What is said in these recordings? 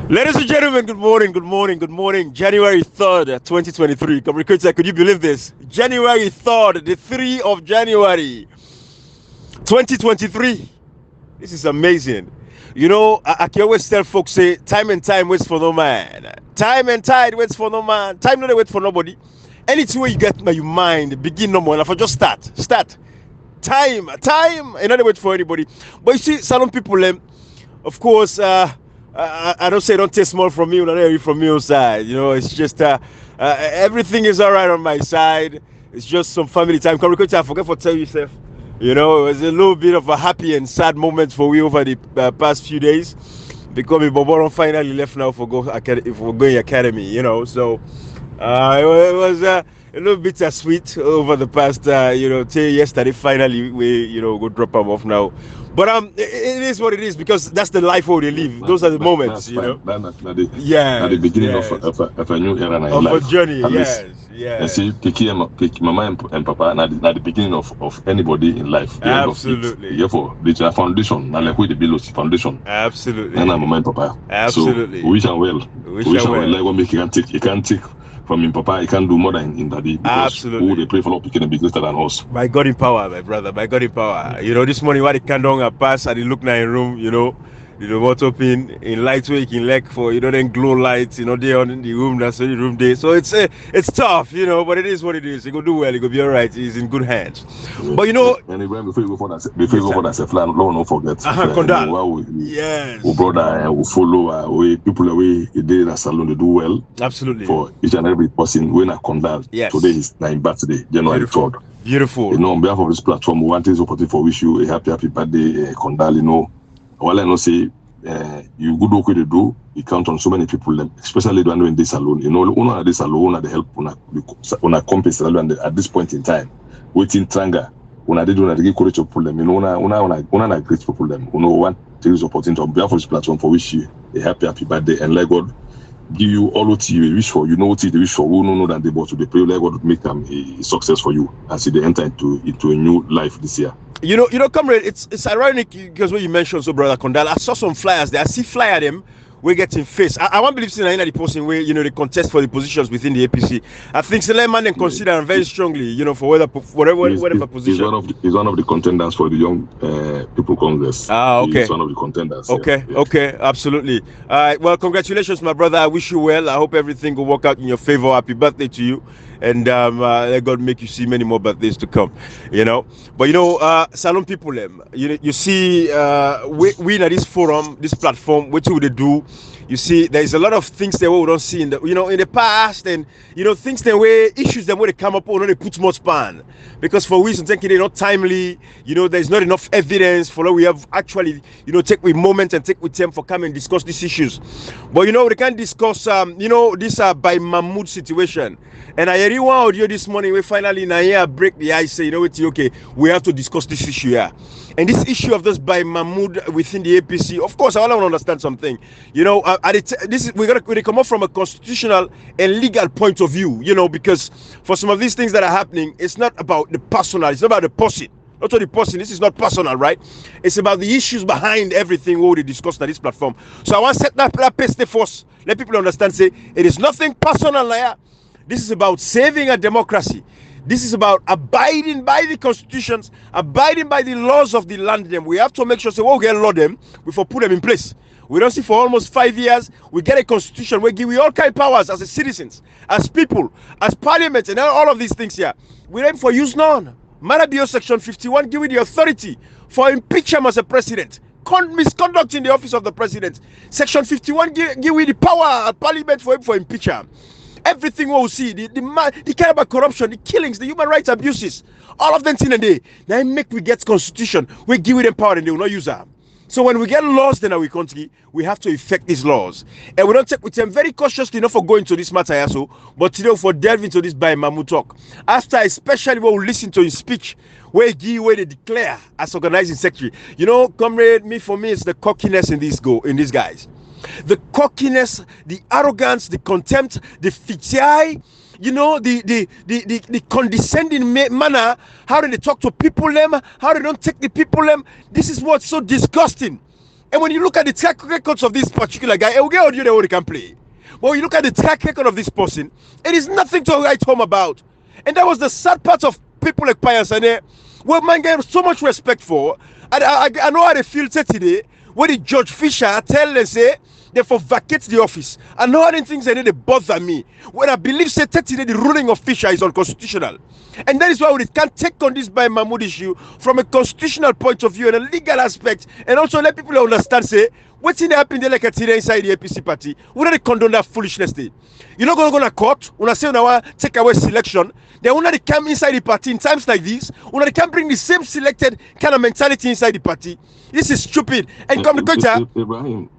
Ladies and gentlemen, good morning, good morning, good morning. January 3rd, 2023. Communicator, could you believe this? January 3rd, the 3 of January, 2023. This is amazing. You know, I can always tell folks, say, time and time waits for no man. Time and tide waits for no man. Time not wait for nobody. Anything where you get my mind, begin no more. If I just start. Time, and not wait for anybody. But you see, some people, of course, I don't say don't taste more from me, not hear from me side. You know, it's just everything is all right on my side. It's just some family time. Come, I forget to tell you, Seth. You know, it was a little bit of a happy and sad moment for we over the past few days because my Boboron finally left now for going academy. You know, so it was a little bit sweet over the past till yesterday. Finally, we go drop him off now. But it is what it is because that's the life where they live. Those are the moments, you know. At the beginning of a new era in life. Of a journey, yes. And see, mama and papa at the beginning of anybody in life. Absolutely. Therefore, it's a foundation. Now, like the below foundation. Absolutely. And mama and papa. Absolutely. So we wish them well. We wish them well. Like what make you can't take. From him, Papa, he can't do more than in daddy. Absolutely. Who they pray for Lord can be greater than us. By God in power, my brother. By God in power. You know, this morning while the candle pass and he look now in room, the water pin in light way in leg for then glow lights, they on the room, that's the room day. So it's tough, but it is what it is. He go do well, he go be alright, he's in good hands. Yeah. But and before you go for that flag, don't forget. Yes. Our brother we follow people away they that salon they do well. Absolutely. For each and every person when I condal. Yes. Today is 9th birthday, January 3rd. Beautiful. On behalf of this platform, we want this opportunity for wish you a happy birthday, condal, All I know say, you good work with do. You count on so many people, especially the one in this alone. Una this alone, una the help, una compensate at this point in time. Waiting tranga, una they do not give courage to pull them. Una great people them. One take this opportunity on behalf of this platform for wish you a happy birthday and let God give you all what you wish for. You know what you wish for. Who know than they but to the pray let God make them a success for you as they enter into a new life this year. Comrade, it's ironic because when you mentioned so, brother Condal, I saw some flyers there. I see flyer them. We get in face. I won't believe in the posting where they contest for the positions within the APC. I think Suleiman and consider very strongly, for whatever position. He's one of the contenders for the Young People Congress. Okay. He's one of the contenders. Okay, absolutely. All right. Well, congratulations, my brother. I wish you well. I hope everything will work out in your favor. Happy birthday to you. And let God make you see many more birthdays to come, But Salon people, you see, we at this forum, this platform, what would they do? You see, there is a lot of things that we don't see in the past, and things that way issues that when they come up, they put more span because for reasons thinking they're not timely. There's not enough evidence for what we have actually, take with moment and take with time for come and discuss these issues. But we can discuss, this by Mahmoud situation. And I heard one audio this morning. We finally now break the ice. Say, okay, we have to discuss this issue here. And this issue of this by Mahmoud within the APC, of course, I want to understand something. We come up from a constitutional and legal point of view. Because for some of these things that are happening, it's not about the personal. It's not about the person. Not only the person. This is not personal, right? It's about the issues behind everything we discussed on this platform. So I want to set that pace first. Let people understand. Say it is nothing personal here. This is about saving a democracy. This is about abiding by the constitutions, abiding by the laws of the land. We have to make sure, we get law them before put them in place. We don't see for almost 5 years, we get a constitution, we give all kind of powers as citizens, as people, as parliament, and all of these things here. We aim for use none. Marabio Section 51 give you the authority for impeachment as a president. Misconduct in the office of the president. Section 51 give you the power at parliament for him for impeachment. Everything we'll see, the kind of corruption, the killings, the human rights abuses, all of them in a day. Now make we get constitution, we give them power and they will not use them. So when we get laws in our country, we have to effect these laws. And we don't take with them very cautiously enough for going to this matter also, but for delve into this by Mahmoud talk. After especially when we listen to his speech, where they declare as organizing secretary. Comrade, for me, it's the cockiness in these guys. The cockiness, the arrogance, the contempt, the fitiae, the condescending manner, how do they talk to people, how they don't take the people, this is what's so disgusting. And when you look at the track records of this particular guy, it will get audio they can play. But when you look at the track record of this person, it is nothing to write home about. And that was the sad part of people like Payasane, where man gave so much respect for. I know how they feel today, when the Judge Fisher tell them, say, they for vacate the office. I know how things they bother me. When I believe, say, today the ruling of Fisher is unconstitutional. And that is why we can't take on this by Mahmoud issue from a constitutional point of view and a legal aspect, and also let people understand, say, what's in happening there like a today inside the APC party. We don't condone that foolishness thing. You're not going to go to court. When I say now take away selection, they will not come inside the party in times like this. When they can bring the same selected kind of mentality inside the party. This is stupid. And come to culture. Ibrahim,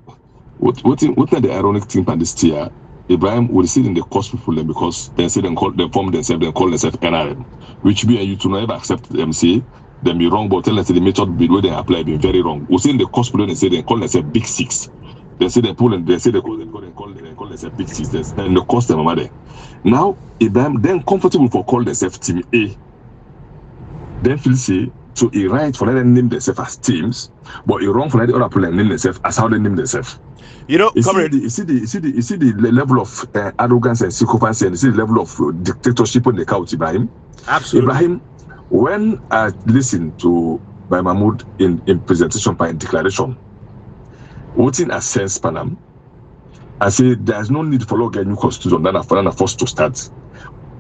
what are the ironic thing about this year? Ibrahim will sit in the cost people them because they say they form themselves, they call themselves NRM, which be you to never accept them say they be wrong, but tell them the method be where they apply be very wrong. We see in the cost people they say they call themselves Big Six. They say they pull and they say they call themselves Big Six. And the cost them there. Now Ibrahim then comfortable for call themselves Team A. Then feel say so he right for them name themselves as teams, but he wrong for the other people name themselves as how they name themselves. You know, you see the level of arrogance and sycophancy, and you see the level of dictatorship on the couch, Ibrahim. Absolutely. Ibrahim, when I listen to by Mahmoud in presentation by declaration, what in a sense, Panam, I say there's no need for law get new constitution than a forced to start.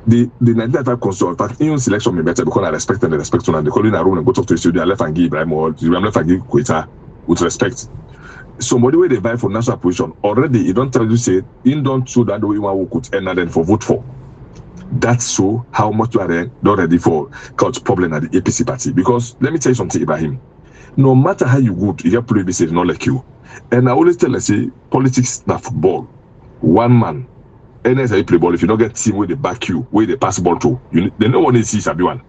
The 1995 constitution, but even selection may better because I respect and respect and they call in a room and go talk to the studio and left and give Ibrahim or Ibrahim left and give Quetta with respect. Somebody where they vie for national position already, you don't tell you say in don't show that the way one who could enter then for vote for. That's so how much you are not ready for couch problem at the APC party. Because let me tell you something, Ibrahim. No matter how you good, you get play say not like you. And I always tell you say politics na football. One man. And as I play ball, if you don't get team where they back you, where they pass the ball to, they no one is see Sabi one.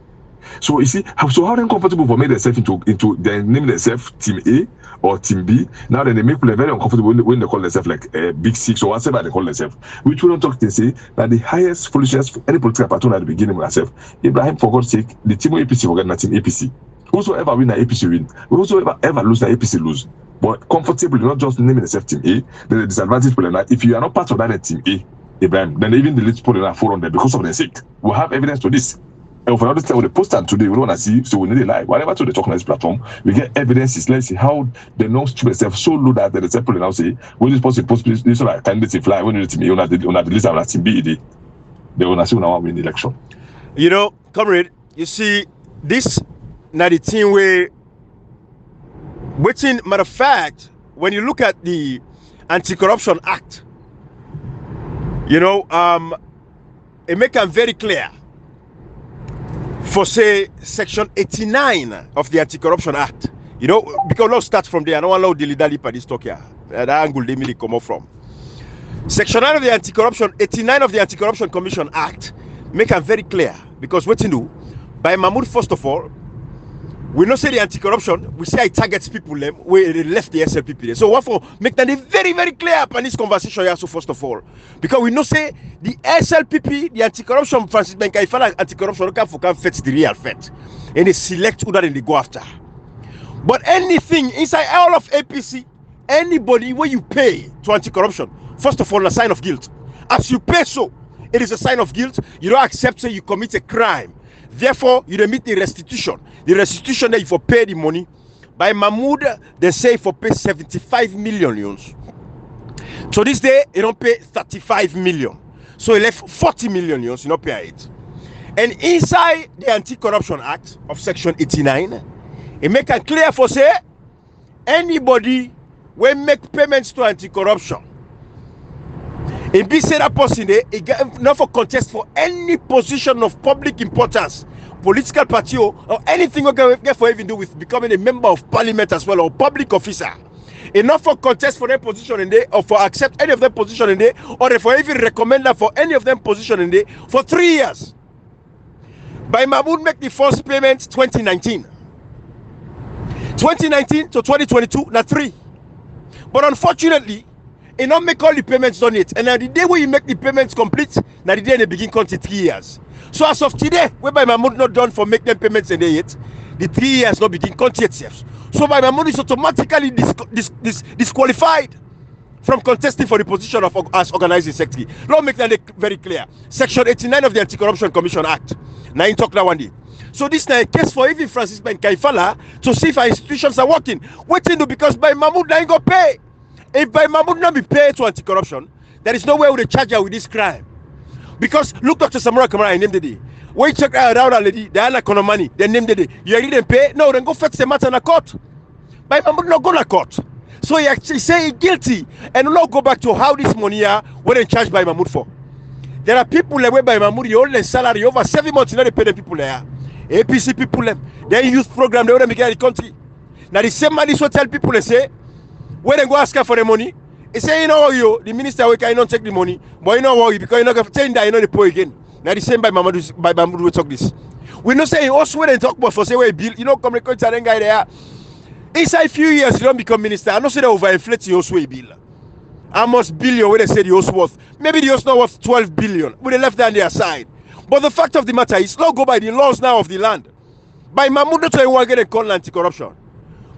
So you see, so how uncomfortable for make themselves into they name themselves Team A or Team B. Now then they make people very uncomfortable when they call themselves like Big Six or whatever they call themselves. Which we don't talk to say that the highest foolishness for any political party at the beginning of themselves. Ibrahim, for God's sake, the team APC forget not Team APC. Whosoever win the APC win. Whosoever ever lose the APC lose. But comfortably, not just naming themselves Team A, then the disadvantage people that if you are not part of that Team A, Ibrahim, then even the lead people are fall on there because of their sake. We have evidence to this. And for another time, with the poster today, we don't want to see, so we need a lie. Whatever to the talk on this platform, we get evidences. Let's see how they know to themselves so low that the people now say, when this person post this like candidate fly, when you team A, on the list of Team B, they want to see when win the election. You know, comrade, you see, this now the team where, waiting, matter of fact, when you look at the Anti-Corruption Act, you know, it makes it very clear. For say section 89 of the Anti-Corruption Act, you know, because let's start from there. I don't allow the leader for this talk here. That angle they really come up from. Section 9 of the Anti-Corruption, 89 of the Anti-Corruption Commission Act, make it very clear. Because what you do, by Mahmoud, first of all, we not say the anti-corruption, we say it targets people where they left the SLPP there. So what for make that very, very clear upon this conversation here, so first of all. Because we know say the SLPP, the anti-corruption Francis Benka, if anti-corruption can fetch the real fetch. And they select who that and they go after. But anything inside all of APC, anybody where you pay to anti-corruption, first of all, a sign of guilt. As you pay so, it is a sign of guilt. You don't accept say you commit a crime. Therefore, you don't meet the restitution. The restitution that you for pay the money. By Mahmoud, they say for pay 75 million. So this day, you don't pay 35 million. So he left 40 million, you don't pay it. And inside the Anti-Corruption Act of Section 89, it make it clear for say, anybody will make payments to anti-corruption. It be said that person there, it not for contest for any position of public importance, political party or anything we get for even do with becoming a member of parliament as well or public officer. Enough for contest for their position in there or for accept any of their position in there or for even recommend that for any of them position in there for 3 years. By Mahmoud make the first payment 2019. 2019 to 2022, not 3. But unfortunately, and not make all the payments on it. And now the day when you make the payments complete, now the day they begin counting 3 years. So as of today, whereby Mahmoud not done for make them payments and they yet, the 3 years not begin counting itself. So by Mahmoud is automatically disqualified from contesting for the position of as organizing secretary. Let me make that very clear. Section 89 of the Anti-Corruption Commission Act. Now in talk that one day. So this is a case for even Francis Ben Kaifala to see if our institutions are working. Waiting to because by Mahmoud now go pay. If by Mahmoud not be paid to anti-corruption, there is no way we will charge her with this crime. Because look, Dr. Samura Kamara, I named the day. When you check out a lady, they are not money, they named the day. You already didn't pay? No, then go fetch the matter in a court. By Mahmoud not go to court. So he actually say he's guilty and will not go back to how this money were charged by Mahmoud for. There are people that were by Mahmoud, you hold their salary over 7 months, you know they pay the people there. APC people, they youth program, they want to get the country. Now the same man is what tell people, they say, when they go ask her for the money, he say, you know, the minister we cannot take the money, but you know what, because you're not going to tell that you know the poor again. Now the same by Mahmoud we talk this. We not say also when they talk about for say where bill, you know, come record that guy there. Inside a few years, you don't become minister. I don't say they overinflate the house bill. How much billion when they say the house worth? Maybe the house not worth 12 billion. With the left hand their side. But the fact of the matter is not go by the laws now of the land. By Mahmoud, not everyone get a call anti-corruption.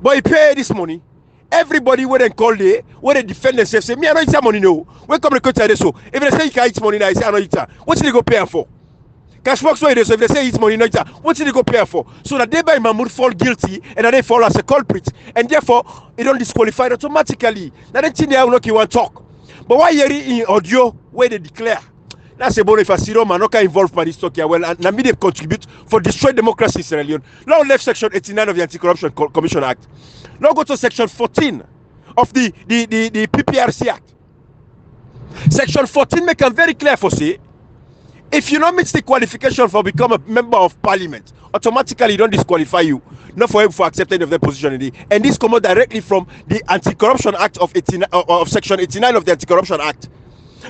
But he pay this money. Everybody when they call there, when they defend themselves, say, me I don't eat money no. When come record that so. If they say you can eat money now, I say I don't eat that. What should they go pay her for? Cash box way so if they say it's money, no, what should they go pay for? So that they by Mahmoud fall guilty and that they fall as a culprit, and therefore it don't disqualify automatically. Now that thing they will not want to talk. But why you in audio where they declare? That's a bonus if a zero man not involved by this talk here. Well, and me they contribute for destroy democracy in Sierra Leone. Now left section 89 of the Anti-Corruption Commission Act. Now go to section 14 of the PPRC Act. Section 14 make it very clear for say. If you don't meet the qualification for become a member of parliament, automatically don't disqualify you, not for accepting of their position. And this comes directly from the Anti-Corruption Act of Section 89 of the Anti-Corruption Act.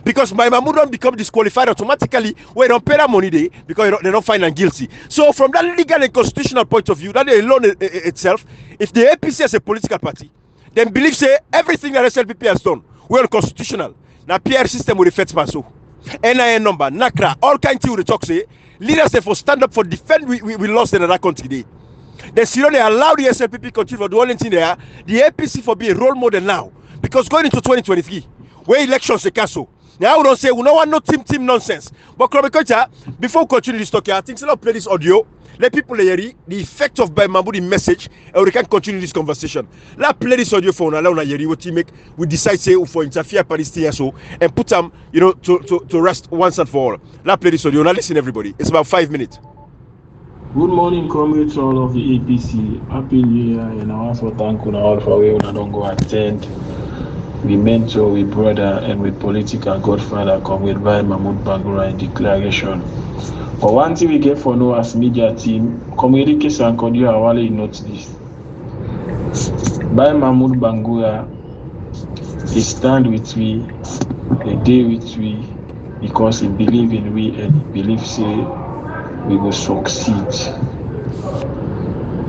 Because my Mahmoud don't become disqualified automatically when they don't pay that money there because they don't find them guilty. So from that legal and constitutional point of view, that alone itself, if the APC as a political party, then believe say everything that SLPP has done, well constitutional. Now PR system will reflect so. NIN number, NACRA, all kinds of talk say leaders for stand up for defend we lost in another country today. They still they allow the SLPP country for the only thing there, the APC for be a role model now. Because going into 2023, where elections they cancel. Now we don't say we don't want no team nonsense. But before we continue this talk, I think so play this audio. Let people hear the effect of by Mahmoud message, and we can continue this conversation. Let's play this audio for now. What we make, we decide say for interfere Palestine so and put them, to rest once and for all. Let's play this audio. Now listen, everybody. It's about 5 minutes. Good morning, comrades, all of the APC. Happy New Year, and I want to thank you all for we don't go attend. We mentor, we brother, and with political godfather, comrade by Mahmoud Bangura in declaration. But one thing we get for know as media team, communication and Kodio Awale note this. By Mahmoud Bangura, he stand with we, he day with we, because he believe in we and he believe say we will succeed.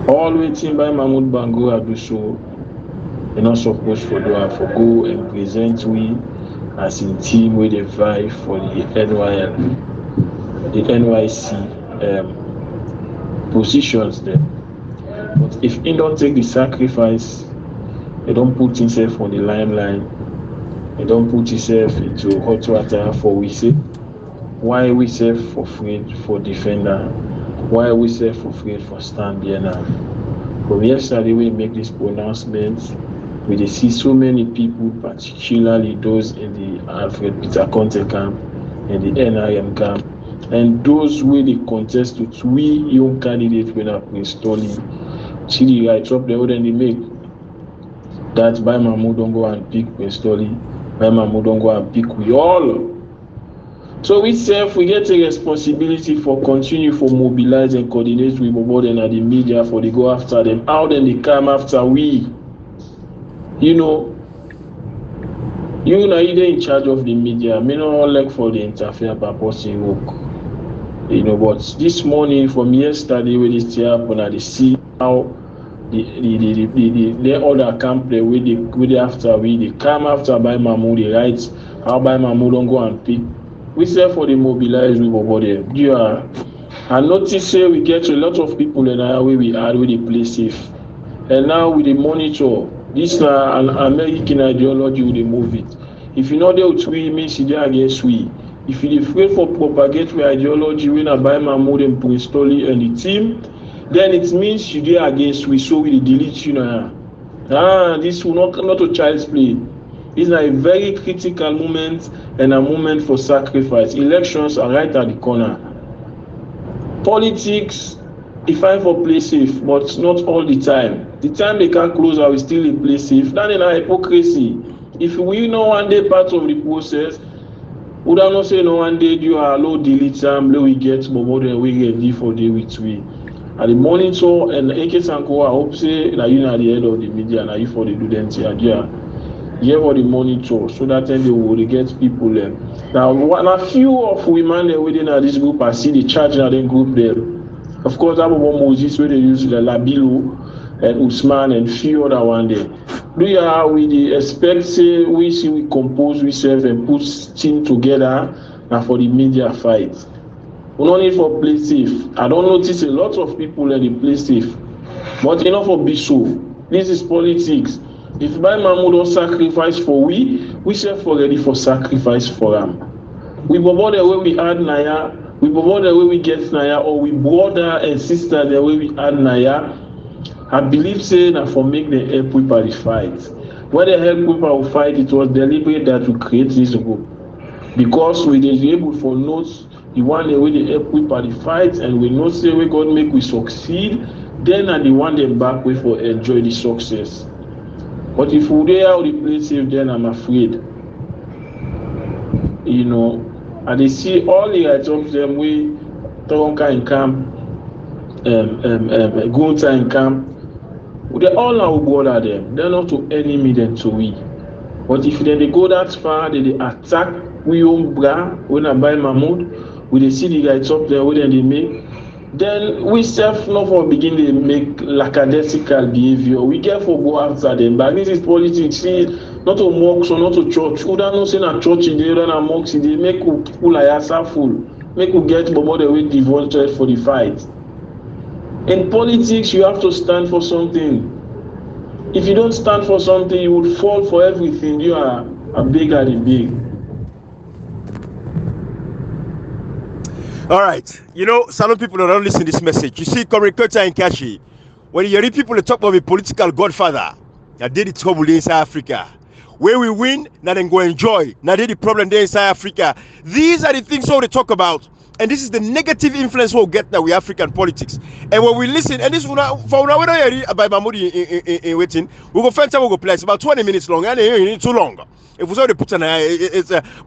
All waiting by Mahmoud Bangura do so, you're not supposed to do for go and present we as in team with a vibe for the NYL. The NYC positions them. But if he don't take the sacrifice, he don't put himself on the limelight, he don't put himself into hot water for we say, why we say for free for defender, why we say for free for stand here now. From yesterday we make this pronouncement, we see so many people, particularly those in the Alfred Peter Conte camp and the NIM camp, and those where they contest with we young candidates when are installing. See the right up there then they make that by Mahmoud don't go and pick installing, by Mahmoud don't go and pick we all. So we self we get a responsibility for continue for mobilize and coordinate with more than the media for they go after them. How then they come after we? You know either in charge of the media, me not like for the interfere by posting work. But this morning from yesterday when this happened, I see how the other camp there where they after they come after by Mahmoud, they write how by Mahmoud don't go and pick. We say for the mobilize we over there. Yeah. I notice say we get a lot of people in our way we are where they play safe. And now with the monitor, this an American ideology with the move it. If you know there with we means you against we. If you afraid for propagate with ideology when I buy Mahmoud and Prince Tolly and the team, then it means you dey against we, so we delete you now. This will not a child's play. This is a very critical moment and a moment for sacrifice. Elections are right at the corner. Politics, if I for play safe, but not all the time. The time they can close, I will still play safe. That is a hypocrisy. If we know one day part of the process, would I not say no one day you are low delete time, low we get more than we get for day with we. At the monitor and AK Sanko, I hope say that you know the head of the media and you for the do them here. Yeah, for the monitor, so that then they will get people there. Now, a few of women within this group, I see the charge in the group there. Of course, that one Moses where they use the Labilo and Usman and few other one there. Do you have we expect say we see we compose, we serve and put team together and for the media fight? We don't need for play safe. I don't notice a lot of people in the play safe, but enough for be so. This is politics. If by Mahmoud don't sacrifice for we serve for ready for sacrifice for them. We bought the way we add Naya, we bought the way we get Naya, or we brother and sister the way we add Naya. I believe saying that for make the help people fight. When the help people fight, it was deliberate that we create this group. Because we were able for notes the one way they help people fight, and we know say we God make we succeed, then and the one them back way for enjoy the success. But if we dey out the place safe, then I'm afraid. You know, and they see all the items them way Toronka in camp, Gunta in camp. They all now bother them. They're not to enemy them to we. But if then they go that far, they attack we own bra when I buy Mahmoud, we they see the guys up there when they make. Then we self not for begin to make lackadaisical behavior. We get for go after them. But this is politics. See, not to mocks or not to church. Who don't know saying a church in the other than mocks, they make people like yourself full. Make you get more the way devoted for the fight. In politics, you have to stand for something. If you don't stand for something, you would fall for everything. You are a bigger than big. All right, you know, some people don't listen to this message. You see, Comrade and Kashi, when you hear people talk about a political godfather, that did the trouble inside Africa. Where we win, now then go enjoy. Now they the problem there inside Africa. These are the things all they talk about. And this is the negative influence we'll get now with African politics. And when we listen, and this for now we don't hear about Mahmoud in waiting, we go find time we go play. It's about 20 minutes long, and it's too long. If we saw the put on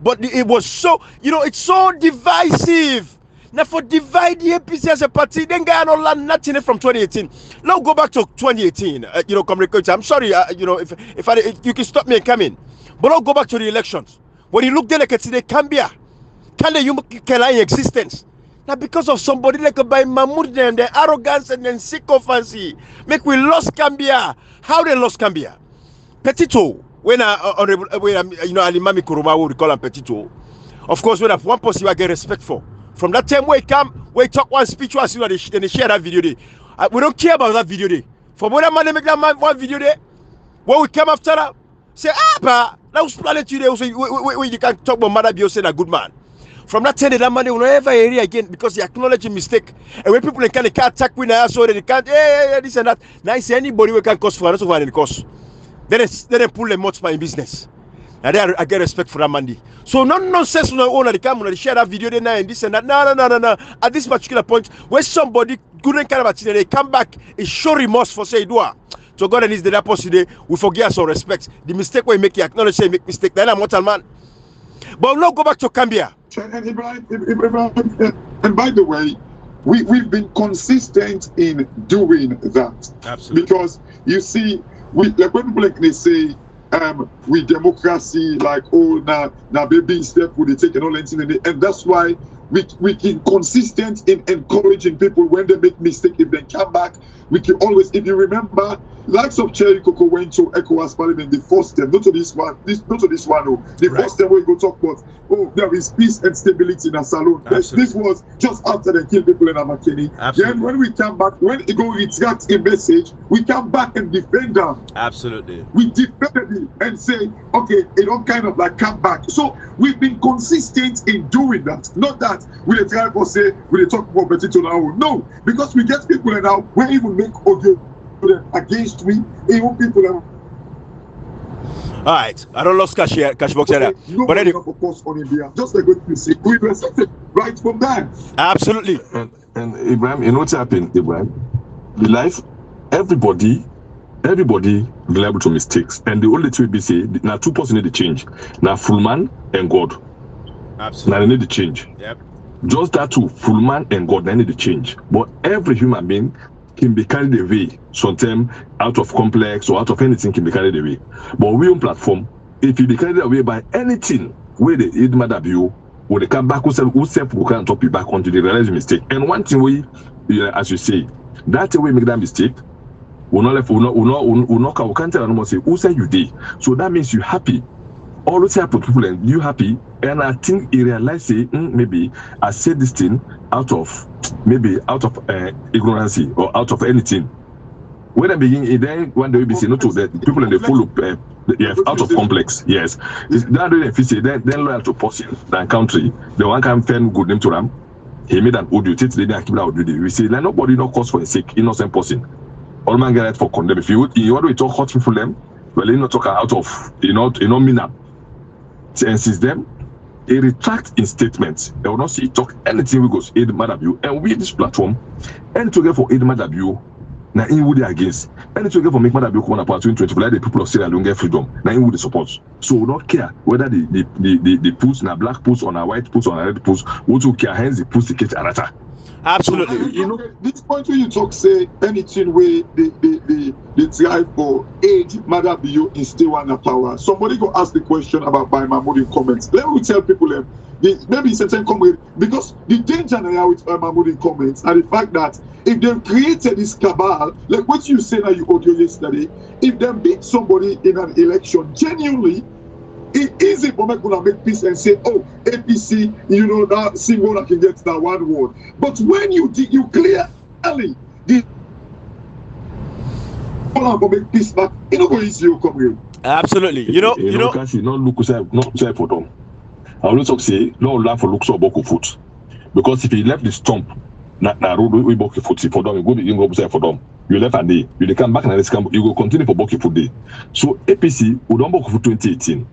but it was so, you know, it's so divisive. Now for divide the APC as a party, then guy no land nothing from 2018. Now go back to 2018. You know, Comrade, I'm sorry. You know, if you can stop me and come in, but I'll go back to the elections. When you look there, like it's the Cambia. Can they in existence? Now because of somebody like by Mahmoud and the arrogance and then sycophancy, make we lost Cambia. How they lost Cambia? Petito, when you know Alimami Kuruma would call him Petito. Of course, when I have one person I get respect for. From that time where he come, where he talk one speech, then they share that video day. We don't care about that video day. For when that man make that man one video day, when we come after that, say but now we planet you there. So you can talk about Mother Bio saying a good man. From that time, that man they will never hear it again because he acknowledge a mistake. And when people can't attack with us, so they can't this and that. Now I say anybody we can cause for us over any cause. Then they pull them out my business. And then I get respect for that man. So no nonsense on the owner they come and share that video then and this and that. No. At this particular point, where somebody couldn't kind of they come back, it show remorse for say do. So God and his that possible we forgive us or respect. The mistake we make, you acknowledge say make mistake. Then I'm mortal man. But we'll now go back to Cambia. And by the way, we've been consistent in doing that. Absolutely. Because you see, like when people like they say, with democracy, like, oh, now baby step would they take and all anything, and that's why we can consistent in encouraging people when they make mistake. If they come back, we can always, if you remember, likes of Cherry Coco went to ECOWAS Parliament the first time, not to this one, the right. First time we go talk about, oh, there is peace and stability in a salon. This was just after they killed people in Amakeni. Then when we come back, when it go retract a message, we come back and defend them. Absolutely. We defended it and say, okay, it don't kind of like come back. So we've been consistent in doing that. Not that we try to say, we talk about Petito now. No, because we get people now, we even make audio against me, even people. All right, I don't lost cash box here. But anyway, on India, just like what you say, we accepted right from that. Absolutely. And Ibrahim, you know what's happened, Ibrahim? The life, everybody liable to mistakes, and the only two we say now two persons need to change. Now full man and God. Absolutely. Now they need to change. Yep. Just that two, full man and God, they need to change. But every human being can be carried away sometimes out of complex or out of anything can be carried away. But we on platform, if you be carried away by anything where the aid mother you when they come back who self will can top you back onto the realize mistake. And one thing we as you say, that way make that mistake, we can't tell anyone say who said you did. So that means you happy. All those type of people and you happy, and I think he realize say maybe I said this thing out of ignorance or out of anything. When I begin, then one day we say no to the people in the full out of complex. Yes, that way if you say then loyal to person than country, the one can find good name to them. He made an audio. Take the day keep out audio. We say like nobody no cause for a sick innocent person. All man get right for condemn. If you want to talk hurt people them, well you not talk out of mean up. And since then, he retract in statements. They will not see talk anything we go to aid Madabio. And we this platform, and together for aid Madabio, now in would against, and together for make Madabio come on apart 2020, like the people of Syria don't get freedom. Now in would support. So we don't care whether the push na black push or na white push or na red push, we don't care hence the push the case arata. Absolutely. You know, this point when you talk say anything where they try for aid Madabio in still one power. Somebody go ask the question about by Mahmoud in comments. Let me tell people maybe certain comment because the danger now with Mahmoud in comments and the fact that if they created this cabal, like what you said that you audio yesterday, if they beat somebody in an election genuinely, it's easy for me to make peace and say, oh, APC, you know, that symbol that can get that one word. But when you clearly the make peace back, you know, easy you come here. Absolutely. You know, not look for them. I always talk say no laugh for looks or book of foot. Because if he left the stump, na road we book foot for them, you go say for them. You left a day, you come back and you go continue for book foot day. So APC we don't book for 2018.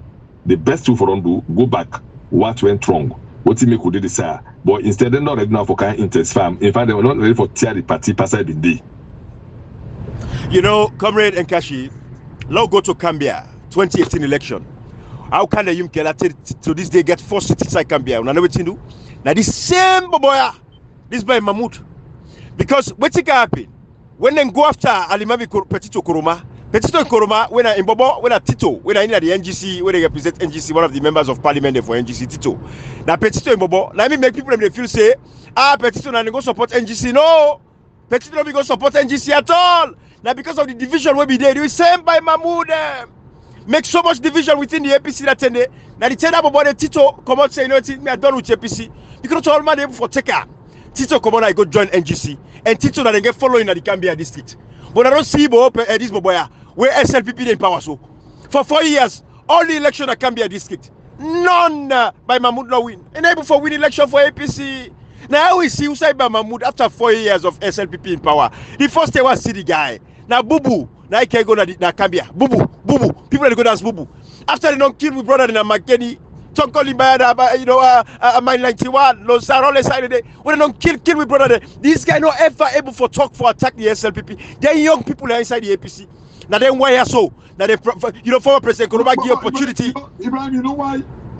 The best thing for them do go back. What went wrong? What he make we did this but instead they're not ready now for kind intensify. In fact, they were not ready for tear the party past the day. You know, Comrade and Kashi, now go to Cambia 2018 election. How can the Yumke to this day get 4 cities inside Cambia? Now what you do? Now this same boy, this by Mahmoud, because what can happen when they go after Alimavi Petito Kuruma? Petito and Kuruma, when I in Bobo, when I Tito, when I in the NGC, when they represent NGC, one of the members of parliament for NGC Tito. Now Petito and Bobo, let me make people they feel say, Petito and go support NGC. No, Petito don't go support NGC at all. Now because of the division we be there, you same by Mahmoud. Make so much division within the APC that day. Now the tell about the Tito come out say, you know, me I done with APC. Because all man able for taker. Tito come on, I go join NGC, and Tito that they get following at the Cambia district. But I don't see this boy where SLPP in power. So for 4 years, all the election at Cambia district, none by Mahmoud no win. And able for win election for APC. Now we see who side by Mahmoud after 4 years of SLPP in power. The first day was see the guy. Now Bubu, now I can go na Cambia. Bubu. People that go dance Bubu. After they don't kill my brother in a Makeni. Tonkoli by you know my 91 no Sarole side day when they don't kill my brother there. These guys not ever able for talk for attack the SLPP. They young people are inside the APC. Now then why are so? Now they former president Kuruma give opportunity. Ibrahim, you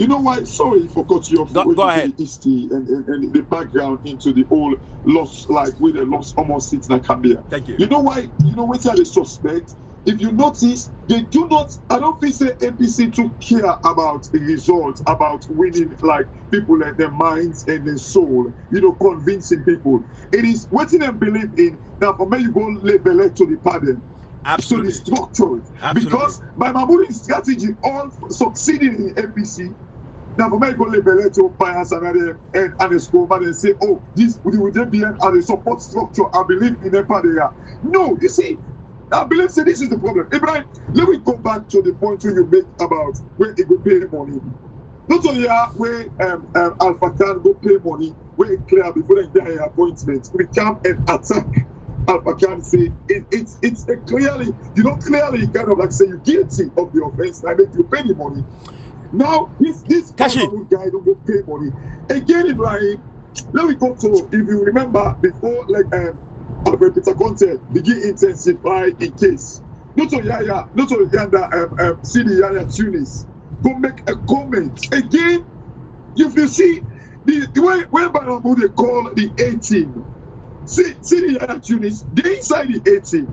know why? Sorry for cut you off. Go ahead. The history and the background into the whole loss, like with the loss almost sits in Cambia. Thank you. You know why? You know what they suspect if you notice, they do not, I don't think say APC took care about the results, about winning like people and their minds and their soul, you know, convincing people. It is what them believe in that for me you go label it to the pardon. Absolutely. So the structure. Absolutely. Because by Mahmoud's strategy all succeeding in APC, now for me go label it to bias and a school and say, oh, this would they be as a support structure, I believe in a part there. No, you see, I believe say this is the problem. Ibrahim, let me go back to the point you make about where it go pay money. Not only where Alpha Khan go pay money, where it clear before they get an appointment, we come and attack Alpha Khan. Say it's a clearly, you know, clearly kind of like say you're guilty of the offense. I make you pay the money. Now this guy don't go pay money again. Ibrahim, let me go to, if you remember before, like Peter Conte begin intensify in case. Not to Yaya, not to Yanda, CD Yaya Tunis. Go make a comment. Again, if you see the way Banamu they call the 18. CD Yaya Tunis, they inside the 18.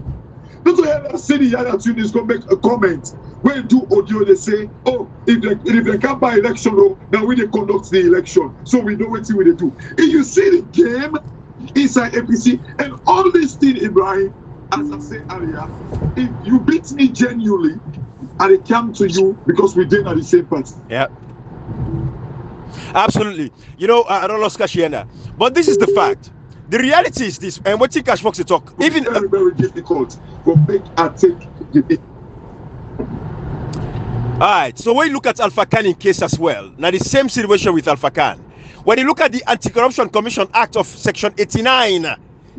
Not to Yaya CD Yaya Tunis go make a comment. When do audio they say, oh, if they can't buy election, now we they conduct the election. So we know what they do. If you see the game inside APC and all these things, Ibrahim, as I said earlier, if you beat me genuinely and it come to you because we did at the same party. Yeah, absolutely. You know, I don't lost Kashiana, but this is the fact. The reality is this, and what Cash Fox talk, it's even very, very difficult for make and take the. All right, so when you look at Alpha Khan in case as well, now the same situation with Alpha Khan. When you look at the Anti-Corruption Commission Act of Section 89,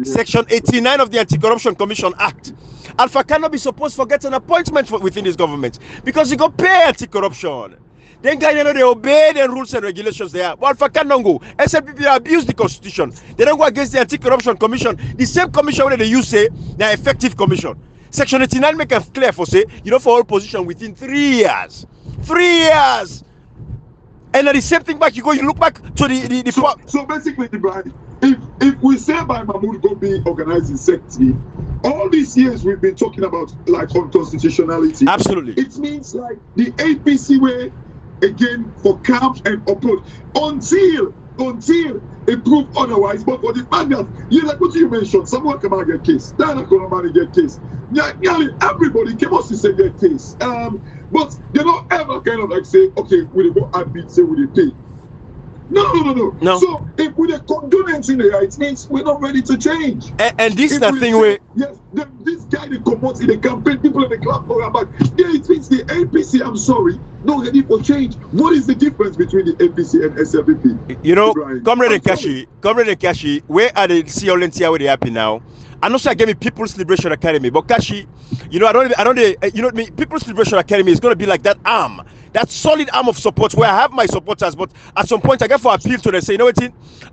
Section 89 of the Anti-Corruption Commission Act, Alpha cannot be supposed to get an appointment within his government because he got pay anti-corruption. Then guys, you know, they obey the rules and regulations there. But Alpha cannot go. SLPP abuse the constitution. They don't go against the Anti-Corruption Commission. The same commission where they use say, they're effective commission. Section 89 make it clear for say, you know, for all position within 3 years. 3 years. And then the same thing back, you look back to the so basically, Ibrahim, if we say by Mahmoud go be organizing sector, all these years we've been talking about like unconstitutionality. Absolutely. It means like the APC way again for camp and approach until it proved otherwise. But for the fact that like what you mentioned, someone come out get case, they're not gonna get case. Nearly everybody came out to say get case. But they don't ever kind of like say, okay, we go admit, say we pay. No. So if we condone in there, it means we're not ready to change. And this is the thing where yes, this guy they promotes in the campaign, people in the club for back. Yeah, it means the APC, I'm sorry, not ready for change. What is the difference between the APC and SLPP? You know, Comrade Kashi, where are the CLNT where they happy now? I know I gave me People's Liberation Academy, but Kashi, you know, I don't, you know what I mean? People's Liberation Academy is going to be like that arm, that solid arm of support where I have my supporters, but at some point I get for appeal to them, say, you know what,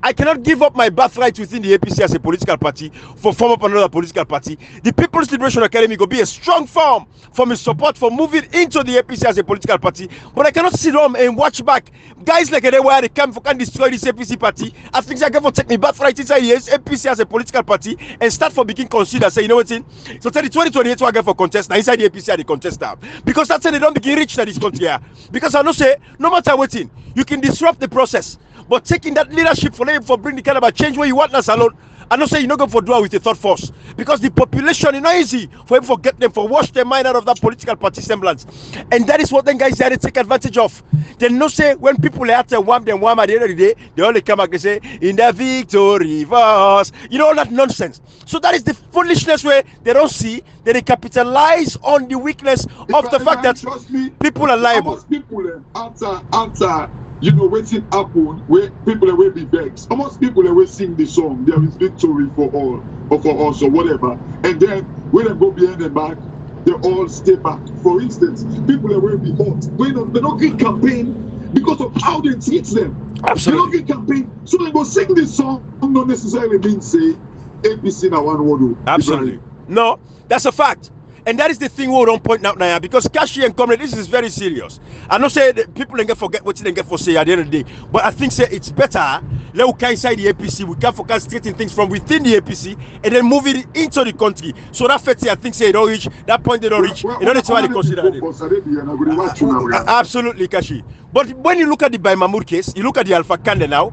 I cannot give up my birthright within the APC as a political party for form up another political party. The People's Liberation Academy will be a strong form for my support for moving into the APC as a political party, but I cannot sit home and watch back guys like they where they come for can destroy this APC party. I think I can for take me birthright inside the APC as a political party and start for begin consider say, you know what, so tell the 2028 I get for contest now inside the APC the contest now, because that's how they don't begin reach this country here. Because I know say no matter what you can disrupt the process, but taking that leadership for them for bring the kind of a change where you want us alone. I know say you're not going for do it with the third force, because the population is not easy for him for get them for wash their mind out of that political party semblance, and that is what them guys had to take advantage of. They know say when people are at them at the end of the day, they only come back and say in the victory verse, you know, all that nonsense. So that is the foolishness where they don't see that they capitalize on the weakness of the fact that people are liable. People after you know waiting happen where people will be vexed. Almost people will sing the song, there is victory for all or for us or whatever, and then when they go behind the back, they all stay back. For instance, people will be hot when they don't get campaign because of how they treat them. Absolutely. They don't get campaign, so they go sing this song. Not necessarily mean say APC na one word. Absolutely. No, that's a fact. And that is the thing we don't point out now, because Kashi and Comrade, this is very serious. I don't say that people don't get forget what they get for say at the end of the day, but I think say it's better Let us inside the APC. We can focus creating things from within the APC and then move it into the country. So that 30, I think, say, don't reach that point. They don't reach. You know, that's why they consider it. Absolutely, Kashi. But when you look at the By Mahmoud case, you look at the Alpha Kande now,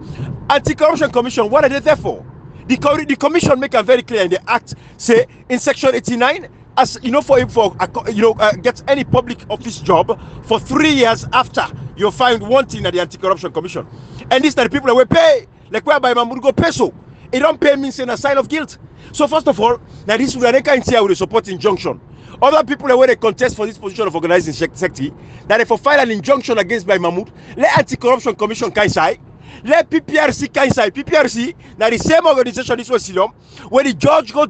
Anti-Corruption Commission, what are they there for? The commission make it very clear in the act, say in section 89, as you know, get any public office job for 3 years after you're found wanting at the Anti-Corruption Commission. And these are the people that will pay, like where By Mahmoud go pay so. It don't pay means in a sign of guilt. So first of all, now this will can't say with a support injunction. Other people that where they contest for this position of organizing secretary, that if file an injunction against By Mahmoud, let Anti-Corruption Commission can say, let PPRC can say. PPRC, now the same organization this was where the judge go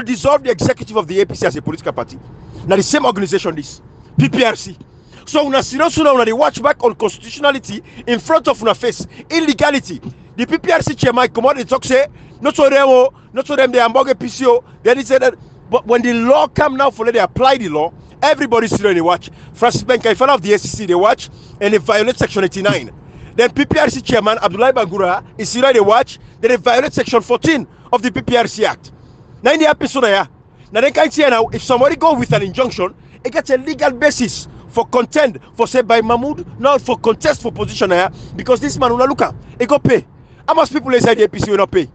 dissolve the executive of the APC as a political party. Now the same organization this, PPRC. So una they watch back on constitutionality in front of una face, illegality. The PPRC chairman come out and talk say, not to them they ambog PCO. Then he said that, but when the law come now for they apply the law, everybody's still in the watch. Francis Benka, in front of the SEC, they watch and they violate section 89. Then PPRC chairman Abdullahi Bangura is still in the watch, then they violate section 14 of the PPRC Act. Now in the episode here, now they can say now if somebody go with an injunction, it gets a legal basis for contend for say By Mahmoud, not for contest for position here, because this man will look at it go pay. How much people inside the APC will not pay?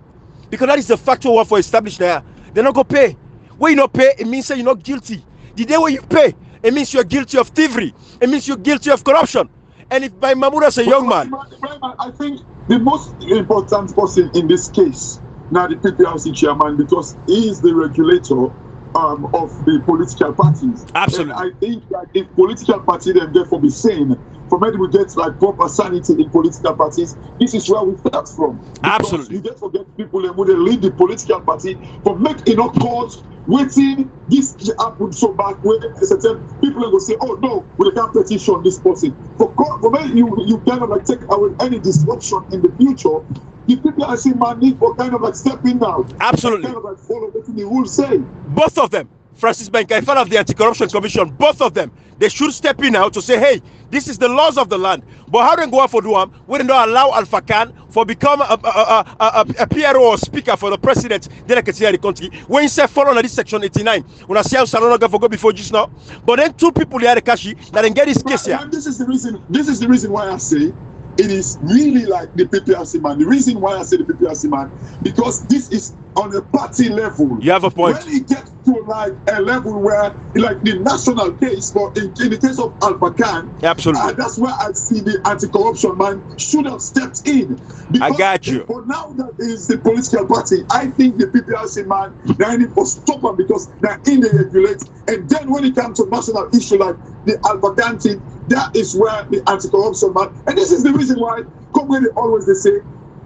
Because that is the factor one for established there. They not go pay. When you not pay, it means you're not guilty. The day when you pay, it means you're guilty of thievery. It means you're guilty of corruption. And if By Mahmoud as a young man, I think the most important person in this case, now the PPRC chairman, because he is the regulator of the political parties. Absolutely. And I think that if political parties then therefore be sane, for many we get like proper sanity in political parties, this is where we start from. Because absolutely. you get to get people who they lead the political party for make enough cause waiting this happened so bad where certain people will say, oh no, we can't petition this person. For when you kind of like take away any disruption in the future, the people I see man need for kind of like stepping out. Absolutely. Kind of like follow what the rules say. Both of them, Francis Benka, in front of the Anti-Corruption Commission, both of them, they should step in now to say, hey, this is the laws of the land. But how they go out for Duam, we don't allow Alpha Khan for become a PRO or speaker for the president of the country. When you say follow on this section 89, when I see how Salona go before just now, but then two people here the Kashi that then get this case here. This is the reason why I say it is really like the PPRC man. The reason why I say the PPRC man, because this is on a party level. You have a point. When it gets to like a level where, like the national case, but in the case of Alpha Khan, absolutely, that's where I see the anti-corruption man should have stepped in. I got you. But now that is the political party, I think the PPRC man, they need to stop them because they're in the regulate. And then when it comes to national issue like the Alpha Khan thing, that is where the anti-corruption man, and this is the reason why, they always they say,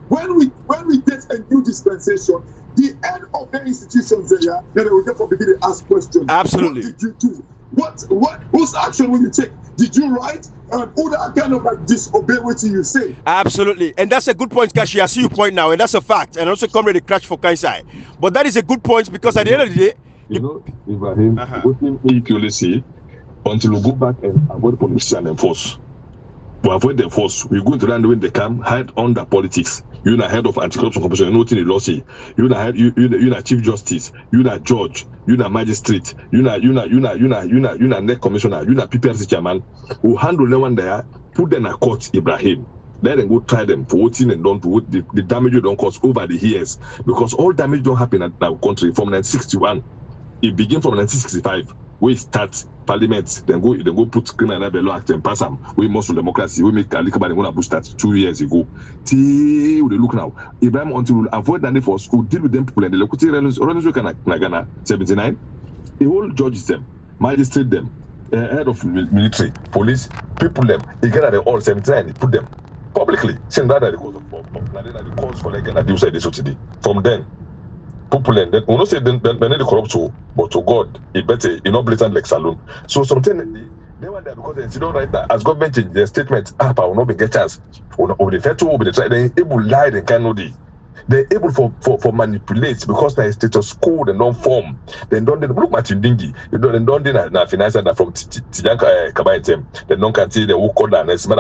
when we get a new dispensation, the end of the institutions there, then they will therefore begin to ask questions. Absolutely. What did you do? Whose action will you take? Did you write? Who that kind of like disobey what you say? Absolutely. And that's a good point, Kashi. I see your point now, and that's a fact. And also come with a crash for Kaisai. But that is a good point because at the end of the day, you know, Ibrahim, what we purely see, until we go back and avoid police and enforce. We avoid the force. We go into land when they come, hide under politics. You're not head of anti-corruption commission, you know what the law say. You're not chief justice, you're not judge, you're not magistrate, you're not net commissioner, you're not PPRC chairman. Who handle the one there, put them in court, Ibrahim. Let them go try them for voting and don't do the damage you don't cause over the years. Because all damage don't happen in our country from 1961. It began from 1965. We start parliament, then go put criminal libel law act and pass them. We muscle democracy. We make a little bit of push that 2 years ago. Till they look now. Ibrahim until we avoid the need for school, deal with them people and the local Ghana 79. The whole judges them, magistrate them, head of military, police, people them. They get at the all 79. They put them publicly. Saying that the cause for like Ghana do this today. From then. People and then we not say then the corrupt too, but to God, it better not blatant like saloon. So something they were there because they don't write that as government change their statement, I will not be get chance. Or the fair to be the try they able lie they cannot do. They're able for manipulate because they status quo they don't form. They don't look at dingy. They don't na finance and from Tijanka Kabayetem. They don't can see the work order and it's man.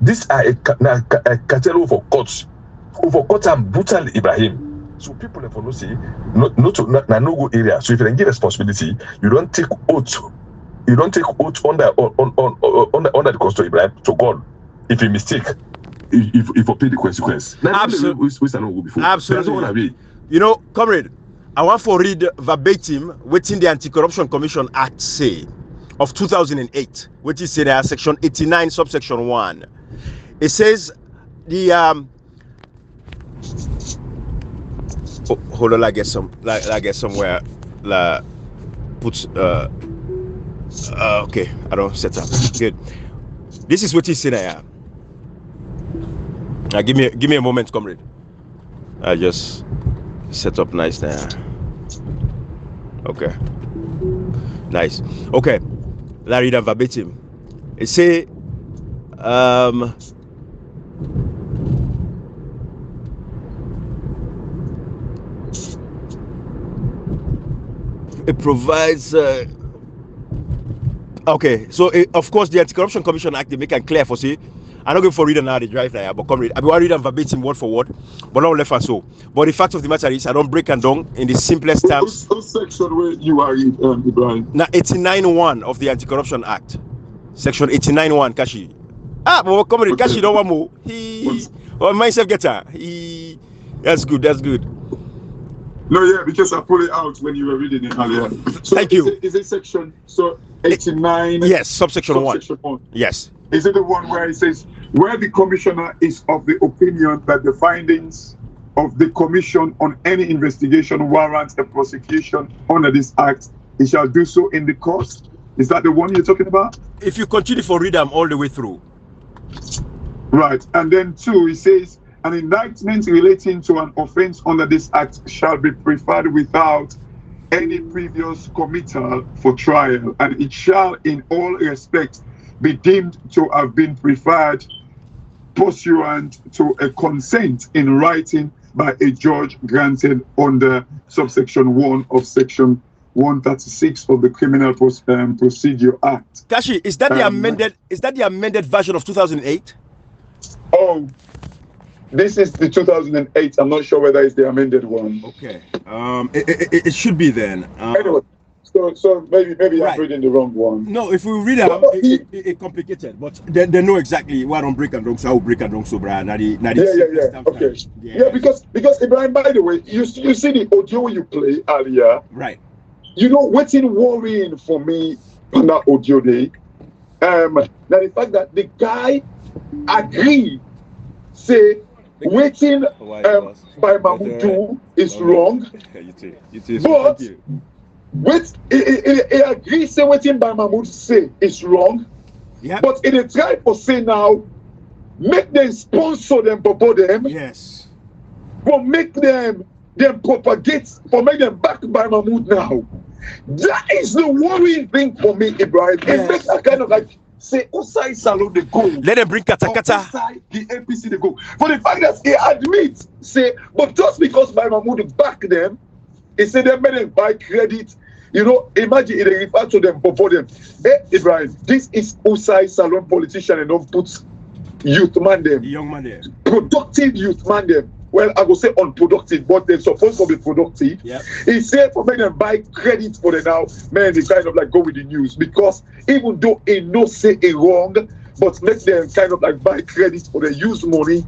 This are a cartel for courts. overcut and brutal Ibrahim. So people have no say no go area. So if you get responsibility, you don't take oath. You don't take oath under the cost of Ibrahim to God. If you mistake, if you pay the consequence. Absolutely. Absolutely. You know, comrade, I want to read verbatim what in the Anti-Corruption Commission Act say of 2008, which is in section 89, subsection 1. It says the hold on, I get somewhere put okay, I don't set up. Good. This is what is in there. Give me a moment, comrade. I just set up nice now. Okay. Nice. Okay. Let's read that verbatim. It say it provides okay, so of course the Anti-Corruption Commission Act they make it clear for say I'm not going for reading now the drive there, but comrade, I will read them verbatim word for word, but not left and so. But the fact of the matter is I don't break and down in the simplest terms. What section where you are in, Ibrahim? Now 89.1 of the Anti-Corruption Act. Section 89.1, Kashi. But comrade, okay. Kashi don't want more. Myself getter. That's good. No, yeah, because I pulled it out when you were reading it earlier. So thank you. Is it section 89? Yes, subsection 1. Yes. Is it the one where it says, where the commissioner is of the opinion that the findings of the commission on any investigation warrants a prosecution under this act, he shall do so in the course? Is that the one you're talking about? If you continue for read them all the way through. Right. And then 2, it says, an indictment relating to an offense under this act shall be preferred without any previous committal for trial, and it shall in all respects be deemed to have been preferred pursuant to a consent in writing by a judge granted under subsection 1 of section 136 of the Criminal Procedure Act. Kashi, is that the amended? Is that the amended version of 2008? Oh, this is the 2008. I'm not sure whether it's the amended one. Okay. It should be then. Anyway. So maybe right. I'm reading the wrong one. No, if we read it complicated, but they know exactly what on break and wrong, so I will break and wrong, so Brian. Okay. Yeah, because Ibrahim, by the way, you see the audio you play earlier. Right. You know what's worrying for me on that audio day? That the fact that the guy agreed, say waiting by Mahmoud is wrong. But wait, he agrees say waiting by Mahmoud say is wrong. Yep. But in the try for say now, make them sponsor them, bobo them. Yes. But make them propagate, for make them back by Mahmoud now. That is the worrying thing for me, Ibrahim. Yes. It makes a kind of like say Osai Salo the go. Let them bring Katakata. The APC the go. For the fact that he admits, say, but just because by Mahmoud back them, he said they made them buy credit. You know, imagine it refer to them before them. Hey, Ibrahim, this is Osai Salon politician and don't put youth man them. Young man them. Productive youth man them. Well, I will say unproductive, but they're supposed to be productive. Yeah. He said for making them buy credit for them now, man, they kind of like go with the news. Because even though he no say it wrong, but make them kind of like buy credit for the use money.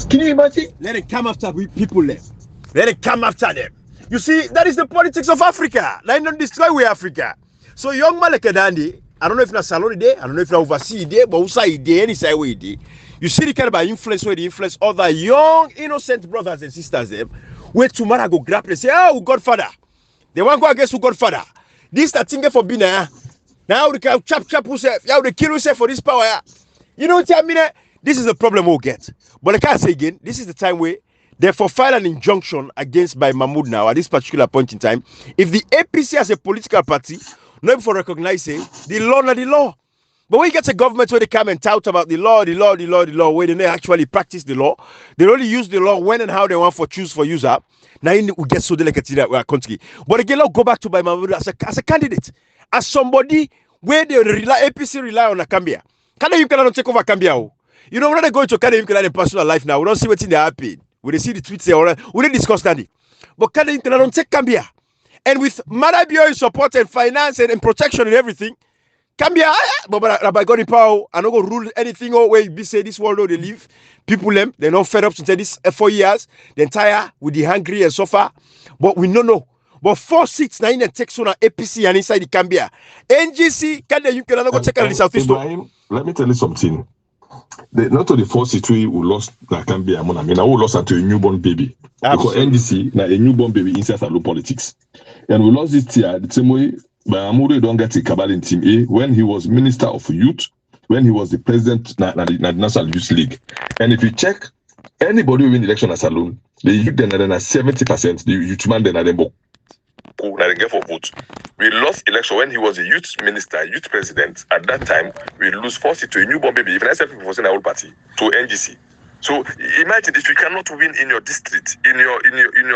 Can you imagine? Let it come after people left. Let it come after them. You see, that is the politics of Africa. Like don't destroy we Africa. So young Malekadandi, I don't know if na salon day, I don't know if na oversee day, but outside day, any side way day. You see the kind of influence where they influence other young, innocent brothers and sisters them, where tomorrow go grab and say, oh, Godfather. They want to go against who Godfather. This that thing for being now they can chap who say, yeah, they kill yourself for this power. You know what I mean? This is the problem we'll get. But I can't say again, this is the time where therefore file an injunction against by Mahmoud now at this particular point in time. If the APC as a political party, not for recognizing the law, not the law. But when you get a government where they come and tout about the law, where they don't actually practice the law, they only use the law when and how they want for choose for user. Now we get so delicate that we are country. But again, go back to by Mahmoud as a candidate, as somebody where they APC rely on a Cambia. Can you cannot take over Cambia? You know, we're not going to carry him in personal life now. We don't see what's in the happen. We see the tweets there. We didn't discuss that. But carry him don't take Cambia. And with Marabio's support and finance and protection and everything, Cambia, but Rabbi God in power, I'm not going to rule anything or where you say this world they live. People them, they're not fed up to say this 4 years. They're tired with the hungry and suffer. But we don't know. But 4 seats now in the text on APC and inside the Cambia. NGC, you can go check out the Southeast. Let me tell you something. Not only 4 seats we lost na Cambia, I mean, we lost to a newborn baby. Absolutely. Because NGC, now a newborn baby inside Salou politics. And we lost this year the same way. But Amuru don't get a cabal in Team A when he was Minister of Youth, when he was the president of the National Youth League. And if you check, anybody who win election at Salon, the youth then are 70%, the youth man then are them for vote. We lost election when he was a youth minister, youth president. At that time, we lose 4 seats to a newborn baby. Even I said people was in our old party to NGC. So imagine if you cannot win in your district, in your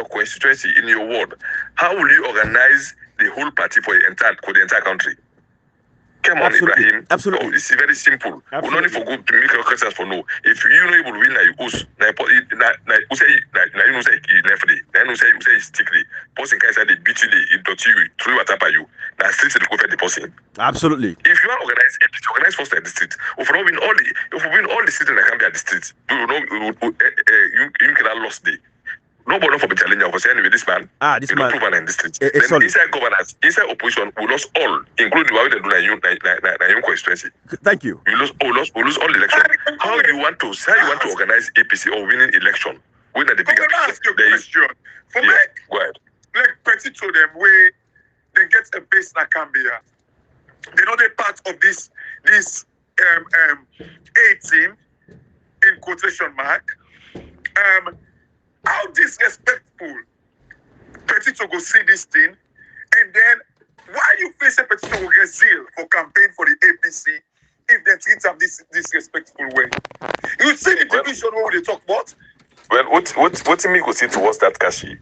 constituency, in your ward, how will you organize the whole party for the entire country? Come on, Absolutely. Ibrahim. Absolutely. Oh, it's very simple. We don't need for good to make questions for no. If you know able to win, you say stickly. Person can say they beat you, it dirty you, throw what up at you. Now street the go for the person. Absolutely. If you are organized first at the street, if we win all the streets in the Gambia district, you can have lost the. Nobody for the challenge of us anyway. This man, this man, proven in the street. Then inside governance, inside opposition, we lost all, including what they do in your constituency. Thank you. We lose all election. How you want to organize APC or winning election? When at the bigger picture, there is question. For me, go ahead. Like Petit to them where they get a base na Cambia. They know they're part of this A team in quotation mark. How disrespectful Petit to go see this thing, and then why you face a Petit to go get zeal for campaign for the APC if they treat them this disrespectful way? You see the division where they talk about? Well, what me go see towards that Kashi?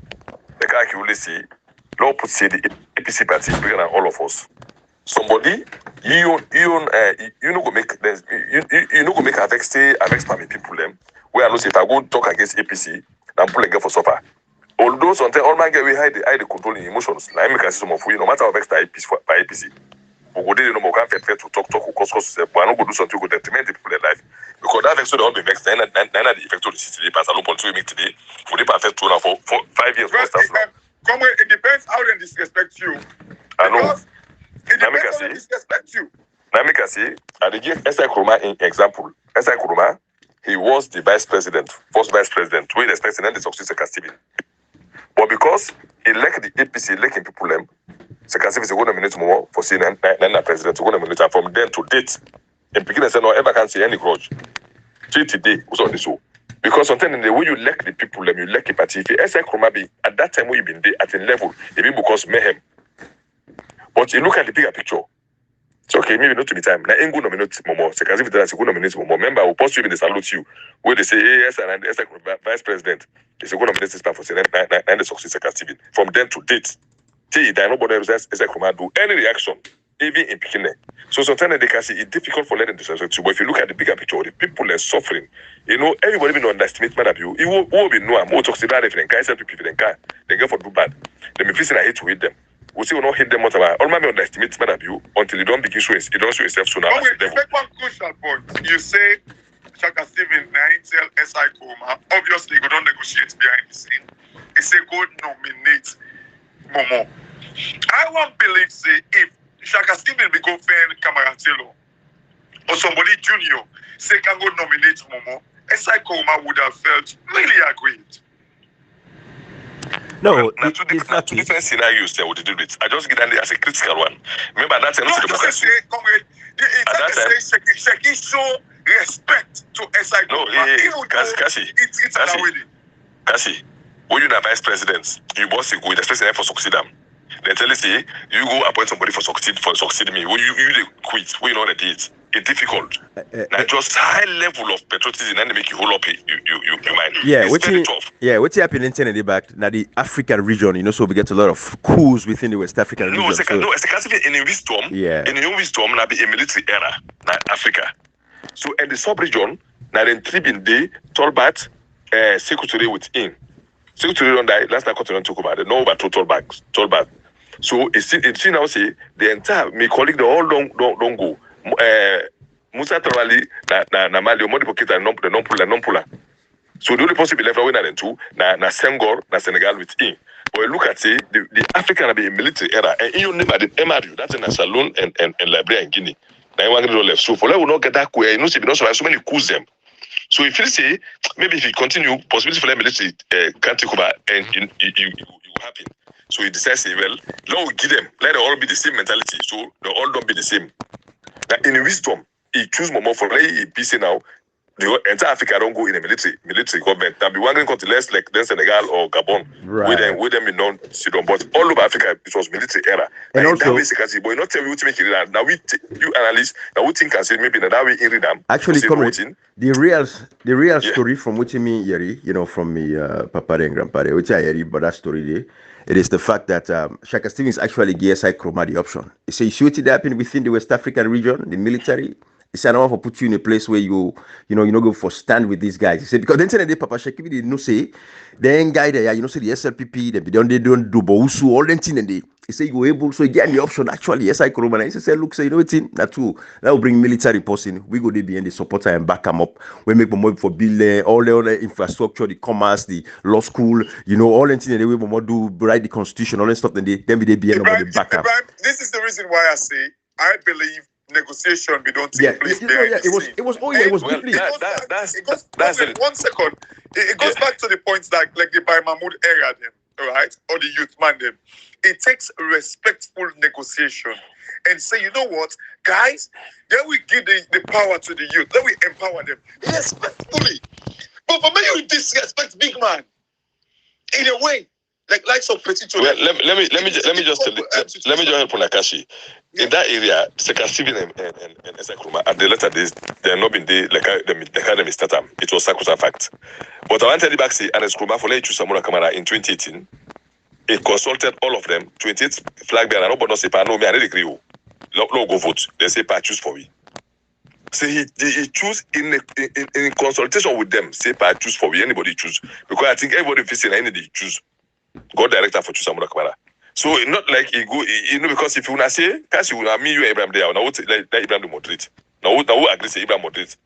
The guy you will see, Lord put say the APC party bigger than all of us. Somebody you know go make there's you know go make avec family people them. Where I know say if I go talk against APC. I'm pulling for suffer. Although sometimes all my get we hide the controlling emotions. Now I make some of we no matter how vexed by APC. We go there no more can fair to talk cause but I don't go do something to detriment the people in life. Because that vex so they all be vexed. Then the effect of the city pass alone point we make today. For the perfect to now for 5 years for stuff now. Come on, it depends how they disrespect you. I know. It depends how they disrespect you. Now make I say, I give Esai Kuruma in example. Esai Kuruma, he was the first vice president, we expect to succeed Secretary Stephen. But because he elect the APC, electing people, Secretary Stephen is going to nominate more for seeing the president, going to nominate, and from then to date, in beginning, no ever can see any grudge. Till today, was on this show. Because sometimes in the way you elect the people, you elect a party. If you Esai Kuruma be at that time when you've been there at a level, it will because mayhem. But you look at the bigger picture. It's okay, maybe not to be time. Now, ain't going to nominate more. Secretary Stephen is going to nominate more. Remember, I will post you in the salute you. Where they say, yes, and as vice president, they say, going to nominate this man for saying, and the success Secretary Stephen. From then to date, there nobody else has do any reaction, even in beginning. So sometimes they can see it's difficult for letting disrespect you. But if you look at the bigger picture, the people are suffering. You know, everybody will underestimate man of you. It will be no more toxic bad if they can't help people, they go for do bad. They may feel I hate to hate them. We see we not hit them much about all my underestimate man of you until you don't begin show it don't show yourself sooner. Oh, wait, make one crucial point. You say Shaka Stephen tell SI Kuruma, obviously you don't negotiate behind the scene. He say go nominate Momo. I won't believe say if Shaka Stephen be go fan Kamaratelo or somebody junior say can go nominate Momo, SI Kuruma would have felt really aggrieved. No, it's different scenarios there with the it. I just get that as a critical one. Remember that time. No, just say, comrade, it's Shaki show respect to SI. No, Kasi, when you're the vice president, you boss go with the president for succeed them. Then tell you say you go appoint somebody for succeed me. When you quit, when you know the date. It's difficult. Now just high level of patriotism and they make you hold up you mind. Yeah, it's very tough. Yeah, what's happening in the back now the African region, you know, so we get a lot of coups within the West African region. It's in wisdom, now be a military era, not Africa. So in the sub-region, now then Tribune Day, Tolbat, Secretary within. Secretary on that, last time I talk about it, no about total bags, Tolbat. So it's now say the entire, my colleague, they all don't go. Musa Trawali, na Mali, Modipo Kita, the non-puller. So the only possible left away na two, na Senghor, na Senegal with him. But look at say the African be a military era, and you never did MRU, that's in a Salon and Liberia and Guinea. Now you want to left. So for that will not get that way, you know, see, because so many coups them. So if you say maybe if you continue, possibility for the military can't take over and you will happen. So he decides, well, now we give them, let them all be the same mentality. So they all don't be the same. Now in wisdom, he choose more for like PC now. The entire Africa don't go in a military government. Now be one country less like then Senegal or Gabon. Right. With them in non-Sudan. But all over Africa it was military era. And now, also, that way security, but you not tell me what to make it. Now you analysts, now we think and say maybe that way in them. actually, comrade, the real story from which me Yeri, you know, from me Papa and Grandpa, which I hear, but that story there. It is the fact that Shaka Stevens actually gave SI Chroma the option. He said, should it happen within the West African region, the military? He said, I don't want to put you in a place where you go for stand with these guys. He said, because then the Papa Shaki did not say, then guy there, you know, say the SLPP, they don't do Bousu, all them thing, and he said, you able, so get the option actually, SI Chroma. He said, look, say, you know what, that too, that will bring military person. We go there behind the supporter and back them up. We make more for building all the other infrastructure, the commerce, the law school, you know, all them things, and we more do write the constitution, all that stuff, then they behind the back up. This is the reason why I say, I believe negotiation we don't take place there. It was deeply. One second. It goes back to the points that like the by Mahmoud era then, right? Or the youth man them. It takes respectful negotiation and say, you know what, guys, then we give the power to the youth, then we empower them respectfully. But for me, you disrespect big man in a way. Like some petty. Well, let me just help Nakashi. In that area, Second Civil and Esakruma at the latter days, they have not been there like the starter. It was Sakusa fact. But I want to tell you back, say, and Eskruma for let you Samura Kamara in 2018, it consulted all of them, 28 flag bearer, nobody not say, no, me, I don't agree. No, go vote. They say, choose for me. So he choose in consultation with them, say, choose for me. Anybody choose. Because I think everybody facing anything choose. God director for choose Samura Kamara. So not like he go, because if you wanna say, because you wanna me, you Abraham there, now like Abraham to moderate. Now who agree say Abraham moderate?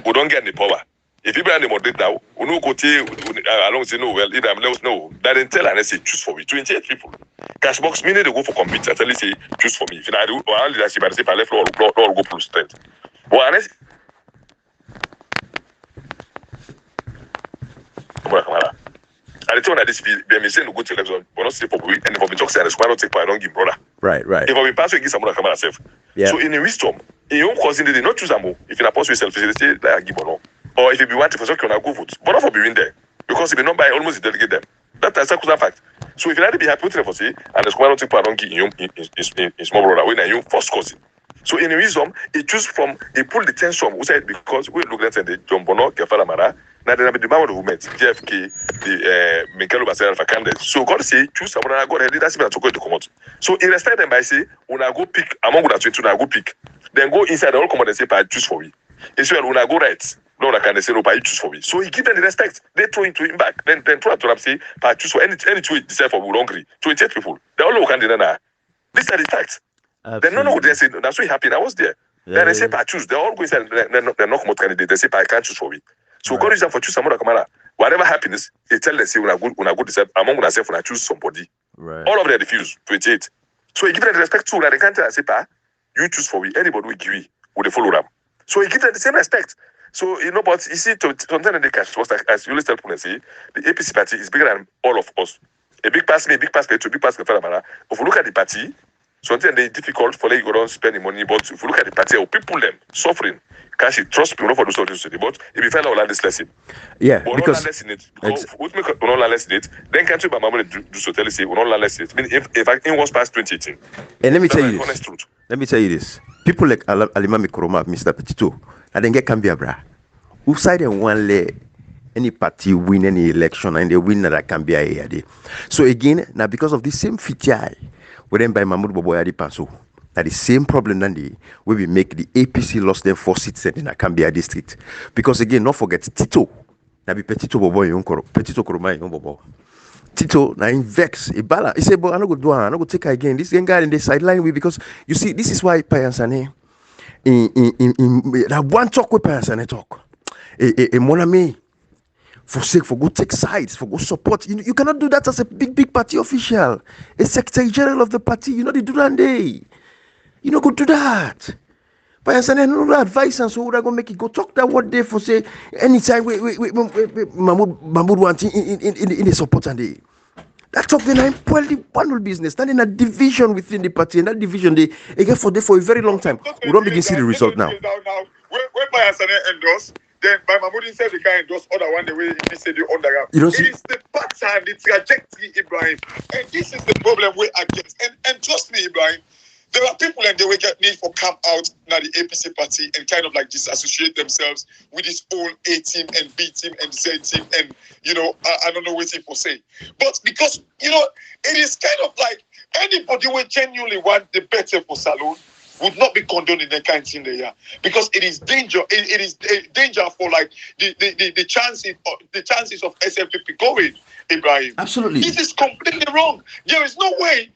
We don't get the power. If Abraham the moderate now, we no go along say no, well, Abraham let us know. That then tell and say choose for me. 28 people. Cash box meaning they go for compete. I tell you say choose for me. If I do or leadership, I say I left all go plus strength. But unless and the time that this be saying to go to election, but not say for we and for me talk say the squad not take part, I don't give brother. Right. If I be pass we give someone come myself. Yeah. So in a wisdom, in your cousin they not choose amo. If you not post yourself, they say like give or no. Or if you be wanting for something, go vote. But not for being there. Because if you not buy almost delegate them. That's a fact. So if you not be happy with them for say and the squad not take part, don't give in small brother when you first cousin. So in a wisdom, he choose from he pull the tension who said because we look at the John Bono, Kefala Mara. Now then, the man who met JFK, the Michael Basel for candidates. So God say choose someone and go ahead. That's me to go to come out. So he respect them by say, when I go pick among the 22, I go pick. Then go inside the whole come and say, choose for me. He said, when I go right, no, I can say no, choose for me. So he give them the respect. They throw into him back. Then throw to them say, choose for any tweet decide for we hungry. 28 people. They all look and deny. These are the facts. Then none of them say that's why happy. I was there. Then they say, choose. They all go inside. They're not more candidate. They say, I can't choose for me. So God is for choose someone Kamara. Whatever happiness, they tell them say when I go decide among myself when I choose somebody. Right. All of them refuse 28. So he give them the respect too. Like they can't tell and say, you choose for me. Anybody will give you, will they follow them. So he give them the same respect. So but you see, sometimes they catch was like as you always tell people say, the APC party is bigger than all of us. A big pass me, a big pass me to a big pass me. If you look at the party, sometimes it's difficult for them to go down spend the money. But if you look at the party, people them suffering. Can't you trust people not for those things today? But if you find out this lesson, yeah, because we make not less it, then can't you by my money do so tell you say we not less it. I mean, if I in was past 2018, and let me tell you this. Honest truth. Let me tell you this. People like Alimami Koroma, Mr. Petito, and then get Cambia bra. Who side and one lay any party win any election and they win that Cambia here. So again, now because of the same feature, we then by Mahmoud Boboyadi Paso. Now the same problem Nandi where we make the APC lost them 4 seats in Akambia district. Because again, not forget Tito. Now be Petito Bobo Yonkoro, Petito Kuruma Bobo. Tito now in vex Ibala. He said, but I'm not gonna do it, I'm not gonna take her again. This young guy in the sideline we because you see, this is why Payansane in that one talk with Payansane talk. A monami for go take sides, for go support. You cannot do that as a big party official, a secretary general of the party. You know they do that day. You know go do that. But I said no advice and so we're gonna make it go talk that one day for say anytime we Mahmoud want in the support and day. That talk then I'm one business. That in a division within the party, and that division they again for a very long time. We don't begin see the result now. When Bayasane endorse, then by Mahmoud said the guy endorse other one the way he said the underground. You don't see it is the pattern, the trajectory, Ibrahim. And this is the problem we're against. And trust me, Ibrahim, there are people and they will get need for come out now the APC party and kind of like disassociate themselves with this whole A team and B team and Z team and I don't know what people say. But because it is kind of like anybody who genuinely want the better for Salone would not be condoning the kind of thing there because it is danger. It is danger for like the chances of SFPP going, Ibrahim. Absolutely. This is completely wrong. There is no way.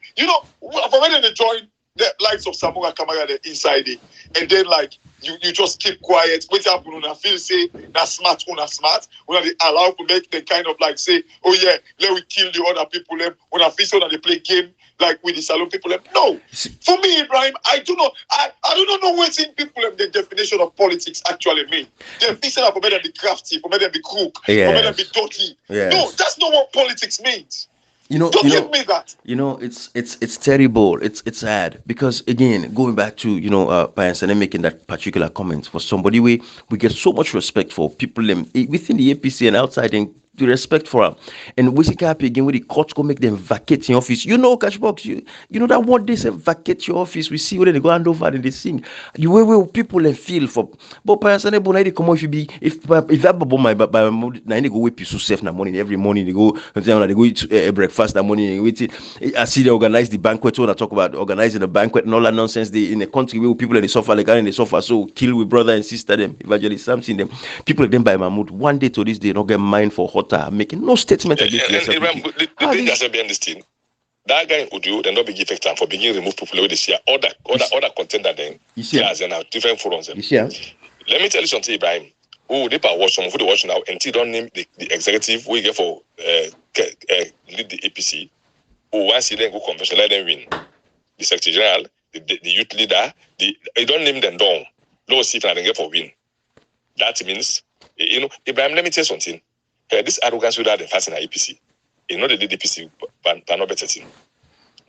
For when they join the likes of Samora Kamara there inside it, and then like you just keep quiet. What happen when I feel say that's smart, when they allow to make the kind of like say, oh yeah, let we kill the other people. When I feel so that they play game like with the Salon people. No, for me, Ibrahim, I do not know what people the definition of politics actually mean. The definition of for me to be crafty, for me to be crook, for me to be dirty. Yes. No, that's not what politics means. Don't give me that. It's terrible. It's sad because again, going back to Payansane making that particular comment for somebody we get so much respect for people within the APC and outside and the respect for them. And we see happy again with the courts go make them vacate in office. Cashbox, you know that one day say vacate your office. We see when they go hand over and they sing. You will people and feel for. But Payansane Bonai they come out if that babo my now they go wake you so safe na morning every morning they go eat breakfast that morning and wait. I see they organize the banquet. When I talk about organizing a banquet and all that nonsense. They in a country where people in the sofa like in the sofa so kill with brother and sister them evangelist something them people them by Mahmoud one day to this day not get mind for hot making no statement against the danger behind this thing. That guy in Udu, they not be effect time for beginning remove people with this year. Other contender then as in different forums. Let me tell you something, Ibrahim. They watch some of the watch now until don't name the executive we get for lead the APC. Once he then go convention, let them win. The secretary general, the youth leader, they don't name them down. Low see if I get for win. That means Ibrahim, let me tell you something. This arrogance without the fast in APC. The DPC not better thing.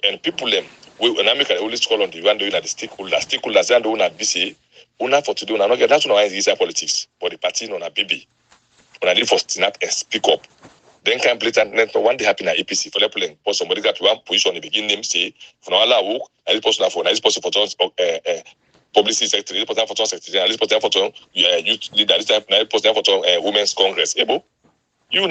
And people when America always call on the one doing the stakeholders and own at BC, owner for today, not get that's why it's politics, but the party on a baby. When I need for snap and speak up. Then can blatant one day happen at APC for example, for somebody got one position in the beginning, say for now work, and this person for publicity secretary, this person for secretary, this person for youth leader, this person for women's congress. You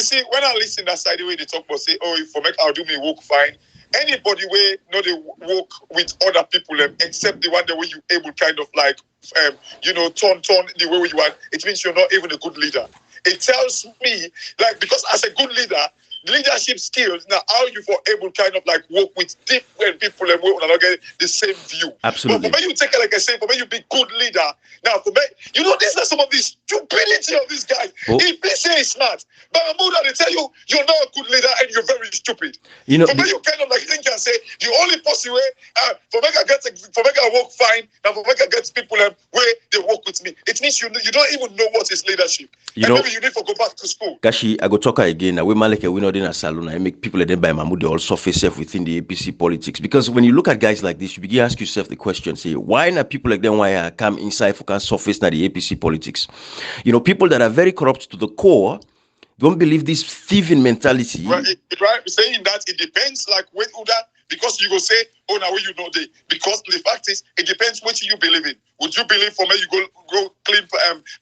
see, when I listen that side the way they talk about say, oh, if I make I'll do me work fine. Anybody way they work with other people except the one the way you able kind of like turn the way you want, it means you're not even a good leader. It tells me like because as a good leader, leadership skills now how you for able kind of like work with different people and we will not get the same view. Absolutely. But for me you take it like I say, for me you be good leader. Now for me, these are some of the stupidity of this guy. If they say he's smart, but they tell you you're not a good leader and you're very stupid. For me you kind of like think and say the only possible way for me I work fine and for me I get people where they work with me. It means you don't even know what is leadership. Maybe you need to go back to school. Kashi, I go talk again. Now we not in a salon. I make people then by Mahmoud they all surface within the APC politics. Because when you look at guys like this, you begin to ask yourself the question: say, why not people like them? Why come inside for can surface now the APC politics? People that are very corrupt to the core don't believe this thieving mentality. Right, saying that it depends. Like with that, because you go say, oh, now you know they. Because the fact is, it depends what you believe in. Would you believe for me you go clean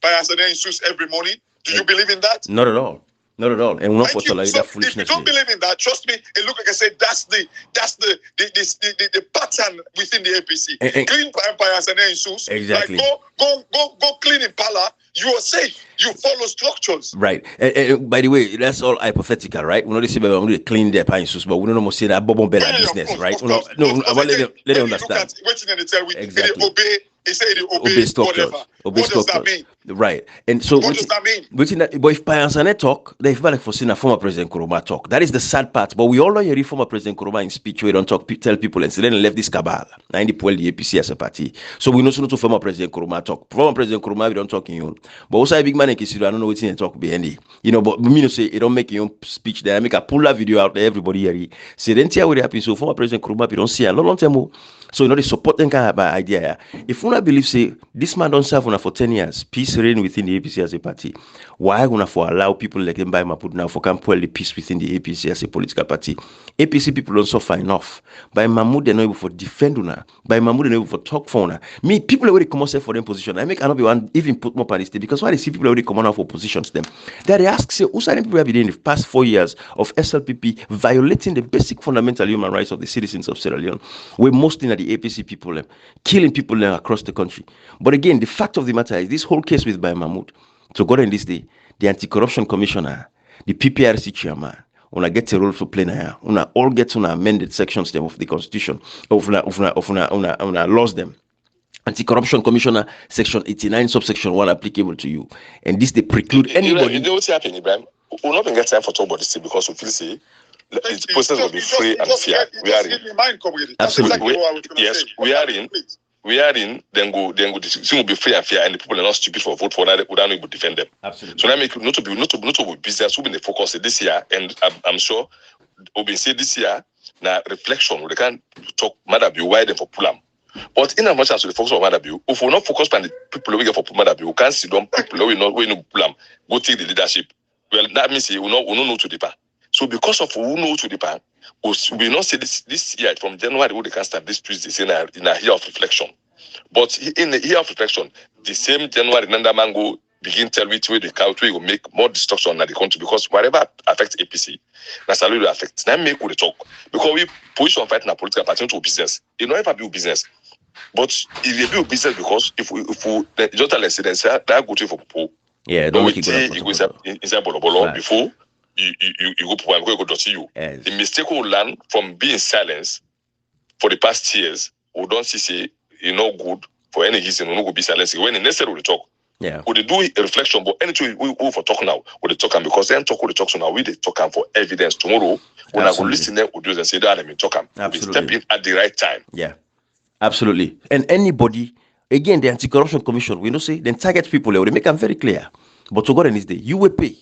by and shoes every morning? Do you believe in that? Not at all. Not at all. And we're not for So that if you foolishness. don't believe in that, trust me, it look like I said that's the pattern within the APC. Clean empires and then sus. Exactly. Like go clean Impala. You are safe. You follow structures. Right. And by the way, that's all hypothetical, right? We're not saying we're going to clean their pines, but we don't almost say that Bobo Bella business, right? No, let them understand. Exactly. Obey. They say they obey structures. What does that mean? Right. And so what does that mean? But if Payansane talk, they've like for seeing a former President Kuruma talk. That is the sad part. But we all know your former President Kuruma in speech where don't talk, tell people and say then left this cabal. Now the APC as a party. So we know to former President Kuruma talk. Former President Kuruma we don't talk in you. But also a big man in Kisido, I don't know what's in talk behind. But me no say it don't make your own speech there. I make a pull that video out there, everybody here. Say then tell what happens. So former President Kuruma we don't see a long time. So they support them kind of idea. If una believe say this man don't serve una for 10 years, peace reign within the APC as a party, why una for allow people like them by Mapud now for can pull the peace within the APC as a political party? APC people don't suffer enough. By Mahmoud they're not able for defend una. By Mahmoud they're not able for talk for una. Me people already come out for them position. I make another one even put more party because why they see people already come out for positions them. They ask say who's people have been in the past 4 years of SLPP violating the basic fundamental human rights of the citizens of Sierra Leone. We're mostly in the APC people killing people across the country. But again, the fact of the matter is this whole case with Bai Mahmoud, so God in this day, the anti-corruption commissioner, the PPRC chairman, when I get a role for play now, when I all get to amended sections them of the constitution, of laws them. Anti-corruption commissioner, section 89, subsection 1 applicable to you. And this they preclude anybody. You know what's happening, Ibrahim? We'll not get time for talk about this thing because we feel say the process will be free and fair. We are in. Absolutely. Yes, we are in. We are in. Then go. The thing will be free and fair, and the people are not stupid for vote for that. We don't able to defend them. Absolutely. So that make not to be business. We'll be the focus this year, and I'm sure we'll be say this year. Now reflection. We can talk Madabi why them for Pulam. But in as much as we focus on Madabi, if we not focus on the people we get for Madabi, we can't see them people we not Pulam go take the leadership. Well, that means we not know to the part. So because of who know to the part, we not say this year from January we can start this Tuesday in a year of reflection. But in the year of reflection, the same January Nanda Mango begin tell which way the country will make more destruction in the country because whatever affects APC, that's a little affect. Now make we talk because we position fight in a political party to business. It not ever be business. But if you build business because if we just let's say that go to for people. Yeah, don't make it go inside bolo before you go because you go to see you. Yes. The mistake we learn from being silenced for the past years, we don't see say you know good for any reason we no go be silenced. When necessary we do a reflection, but anything we for talk now, we talk and because then talk we talk so now we talk and for evidence tomorrow when I go listen them we do and say that I mean talk and we step in at the right time. Yeah. Absolutely. And anybody, again, the Anti-Corruption Commission, we know say, then target people, they make them very clear. But to God in this day, you will pay.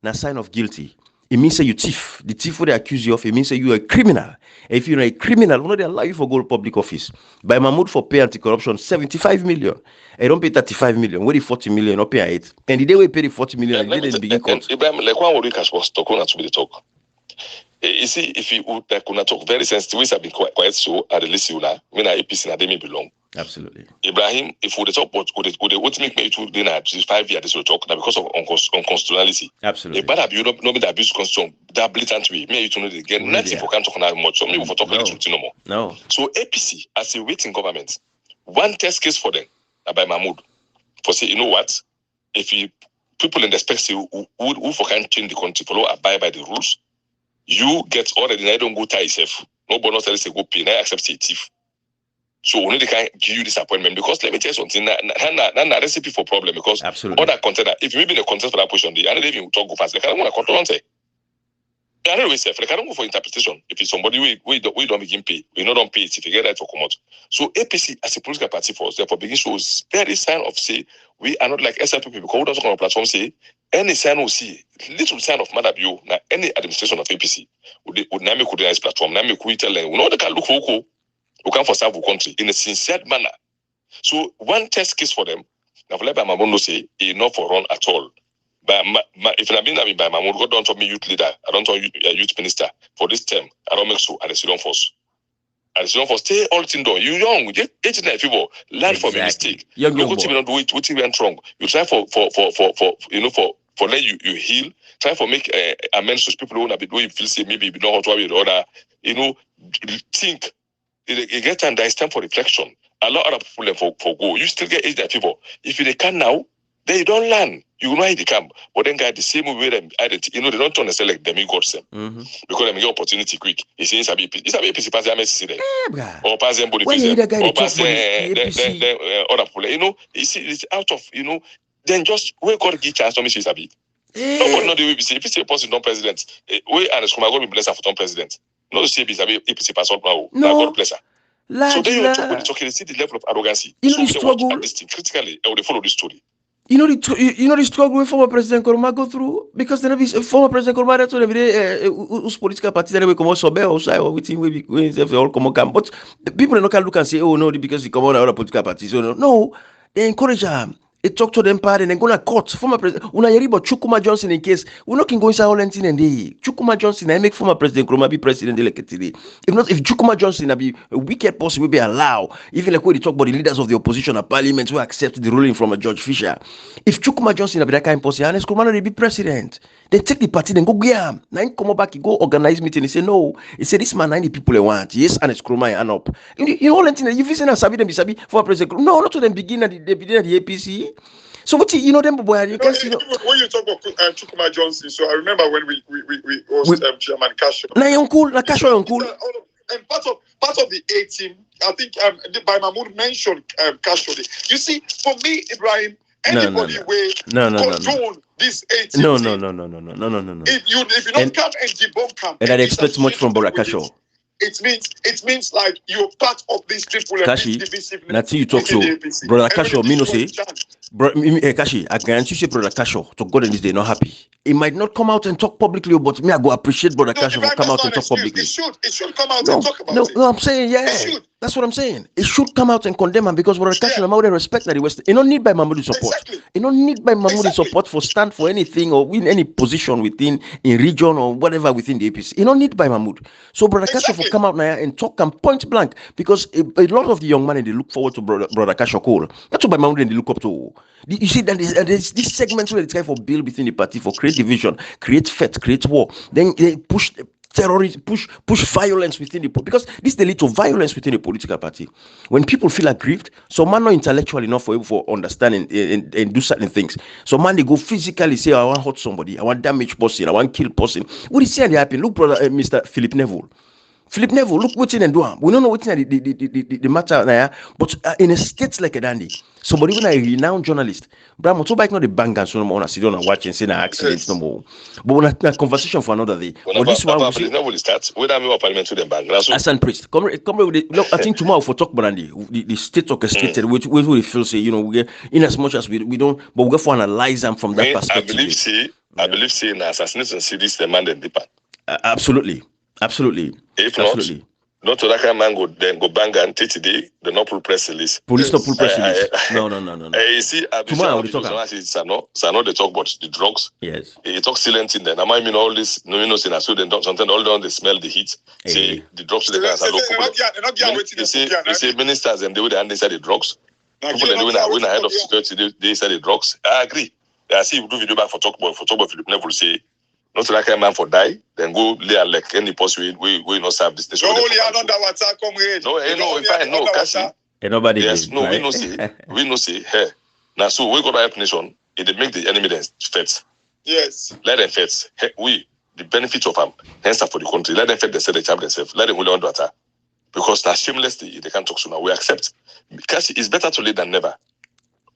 Now, sign of guilty. It means say you thief. The thief what they accuse you of, it means say you are a criminal. And if you're a criminal, they allow you for go to public office. By Mahmoud for pay anti-corruption, 75 million. I don't pay 35 million. Where the 40 million, not pay 8. And the day we pay the 40 million, they didn't begin court. Like one word was talk on to be the talk. You see, if you would talk very sensitive, we have been quite so at the least you know, when I APC and they may belong. Absolutely. Ibrahim, if we talk about would make me to then 5 years this will talk now because of unconstitutionality. Absolutely. But abuse not the abuse constitution that blatant way. Me you to know again. Nothing for can't talk now much. So me for talk no more. No. So APC as a waiting government, one test case for them by Mahmoud for say you know what if you people in the space who for can change the country follow abide by the rules. You get already, I don't go tie yourself. Nobody not tell you go pay, I accept a thief. So only they can give you disappointment because let me tell you something, not recipe for problem because absolutely other contender, if you be in a contest for that position, I don't even talk go fast. Like I don't want to control on say. I don't always say, like I don't go for interpretation. If it's somebody we don't begin pay, we don't pay it if you get right for come out. So APC as a political party for us, therefore begin shows very sign of say we are not like SLPP because we don't talk on a platform say any sign we see, little sign of Madabio, now any administration of APC would not make this platform, not make we tell them, we know they can look for we can for serve our country in a sincere manner. So one test case for them, now let by Mamondo say, enough for run at all. But if I mean by Mamondo, God don't tell me youth leader, I don't tell you youth minister for this term, I don't make so at the Syrian force. At the Syrian force, stay all thing done. You young, 89 people, learn from a mistake. Young look what you don't do it, what you went wrong. You try for for let you heal, try for make amends to people who be doing feel say maybe you don't want to have the other, think. You get time, there is time for reflection. Allow other people for go. You still get age that people. If you can now, then you don't learn. You know how they come. But then the same way them identity, they don't turn themselves like demigods them. Because they get opportunity quick. It's a PC pass them or pass them body or pass the other people. It's out of then just wake up give chance to me she's a bit. Nobody know the way we say if it's a person non president, we and the go be blessed for president. No say be APC pass on now. God bless her. So then you talk when you talk, you see the level of arrogance. So they watch at this thing critically, or they follow this story. You know the struggle with former President Koroma go through because then former President Koroma that every day whose political party that we come out sober outside or within we all come come. But people don't look and say, oh no, because he come out other political parties. So no, they encourage them. They talk to them part and then go to court. Former president, when I hear about Chukuma Johnson in case we're not going to go inside all and Chukuma Johnson, I make former President Koroma be president elected today. If not, if Chukuma Johnson be a wicked person, will be allowed. Even like when they talk about the leaders of the opposition at parliament who accept the ruling from a George Fisher. If Chukuma Johnson be that kind of person, Ernest Koroma will be president. They take the party, then go yam. Now come back, he go organize meeting. He say no. He say this man 90 people they want. Yes, Ernest Koroma and up. You know all you listen and sabi them be sabi for president. No, not to them begin at the APC. So what them boy you can see. When you talk about Chukuma Johnson, so I remember when we host Chairman Casho. Na uncle, na Casho uncle. And part of the A team, I think by Mahmoud mentioned Casho. You see, for me, Ibrahim, anybody condone this A team. No. If you don't come and debunk them, and I expect much from Bora Casho. It means like you're part of this triple and divisiveness. That's you talk so, brother Casho. Me no say, Kashi, I guarantee you, say brother Casho to God in this day not happy. He might not come out and talk publicly, but me I go appreciate brother Casho for come out and talk publicly. It should come out and talk about it. No, I'm saying that's what I'm saying. It should come out and condemn him because brother Casho, I'm already respect that he was. He don't need by Mahmoud's support. Exactly. He don't need by Mahmoud's support for stand for anything or win any position within a region or whatever within the APC. He don't need by Mahmoud. So brother Casho for come out now and talk and point blank because a lot of the young men they look forward to brother Casho call. That's what by Mahmoud they look up to. You see that there's this segment where they try for build within the party for create division, create threat, create war. Then they push terrorism, push violence within the because this lead to violence within the political party. When people feel aggrieved, some man not intellectual enough for understanding and do certain things. Some man they go physically say, I want to hurt somebody, I want damage person, I want kill person. What is saying happen? Look, brother, Mr. Philip Neville, look what's in and do. We don't know what's in the matter now, but in a state like a dandy, somebody even a renowned journalist, but motorbike not the bang and so on a sit down and watch and say an accident no more. But when a conversation for another day. But this one will start. When I'm in parliament to them bang. Hassan Priest, come with the, look, I think tomorrow for talk about the state orchestrated, which we feel say, we get in as much as we don't, but we go for analyze them from that perspective. I believe say in assassination series the man and the pan. Absolutely. If not to that kind of man go bang and take the not pull press release. Police not pull press release. No. You see, tomorrow we talk about they talk about the drugs. Yes. He talk silent in there. I mean all this say so then sometimes all down they smell the heat. Say the drugs they guys are local. They say ministers and they would hand inside the drugs. People are doing a head of security, they say the drugs. I agree. I see you do video back for talk about Philip Neville say not to that kind of man for die, then go lay a like any possible we not serve this nation. No, only under water, comrade. No, Cassie. Nobody. Yes, no, we no say, hey. Now, so we got to help nation. It make the enemy then fight. Yes. Let them fight. Hey, we the benefits of them, hence for the country. Let them fight themselves. Let them hold on to water. Because now shamelessly they can't talk so now. We accept. Because it's better to late than never.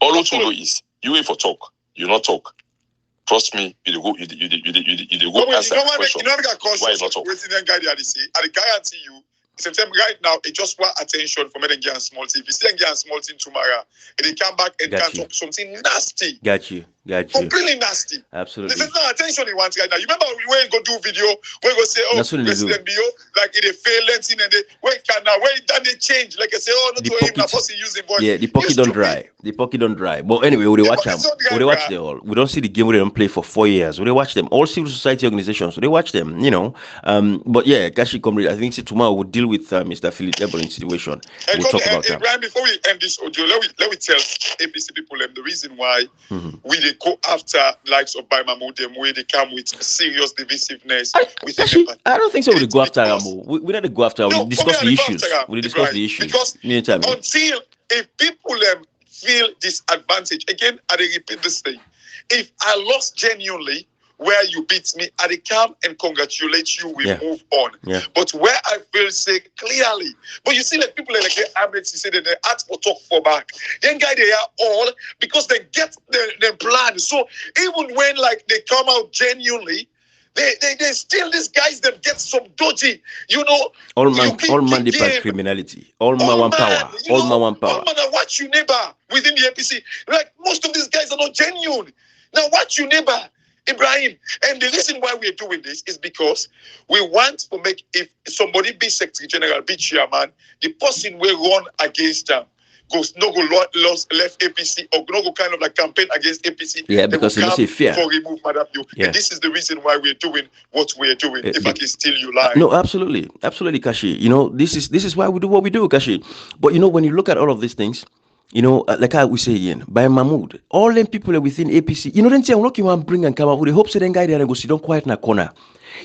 All what we know is you wait for talk, you not talk. Trust me, you go answer the question. Why not talk? I guarantee you, sometimes right now, it just want attention from Msg Jan small team. If you see Msg Jan small team tomorrow, and they come back and can talk something nasty. Got you. Completely nasty. Absolutely. This is not attention he wants right now. You remember when you go do video, when you go say, President Bio, like it a fail length and they when they change, like I say, not to him, not possible using voice. Yeah, the pocket don't dry. But anyway, we watch them. We watch them all. We don't see the game we don't play for 4 years. We watch them. All civil society organizations, so they watch them, But yeah, Kashi Comrade, I think tomorrow we'll deal with Mr. Philip Neville's situation. We'll talk about that. Brian, before we end this audio, let me tell APC people the reason why we they go after likes of by Mahmoud, them where they come with serious divisiveness Actually, I don't think so. We go after Ramo. We not go after. We discuss the issues. We discuss the issues. Because until if people feel disadvantaged, again, I repeat this thing. If I lost genuinely where you beat me, I come and congratulate you, we move on. Yeah. But where I feel say clearly, but you see like people like Ahmed say that they ask for talk for back. Then guy they are all because they get their plan. So even when like they come out genuinely, they still these guys that get some dodgy, all man depart criminality. All man one power. All man one power. All man watch you neighbor within the APC. Like most of these guys are not genuine. Now watch you neighbor. Ibrahim, and the reason why we're doing this is because we want to make, if somebody be Secretary General, be Chairman, the person will run against them. Goes no go left APC or no go kind of like campaign against APC. Yeah, because it's a fear. For remove Madam Yo. Yeah. And this is the reason why we're doing what we're doing. If I can steal you line. No, absolutely, Kashi. This is why we do what we do, Kashi. But when you look at all of these things. Like I will say again, by Mahmoud, all them people are within APC. Then say, I'm not going to bring and come out with the hopes that then guy there and go sit down quiet in a corner.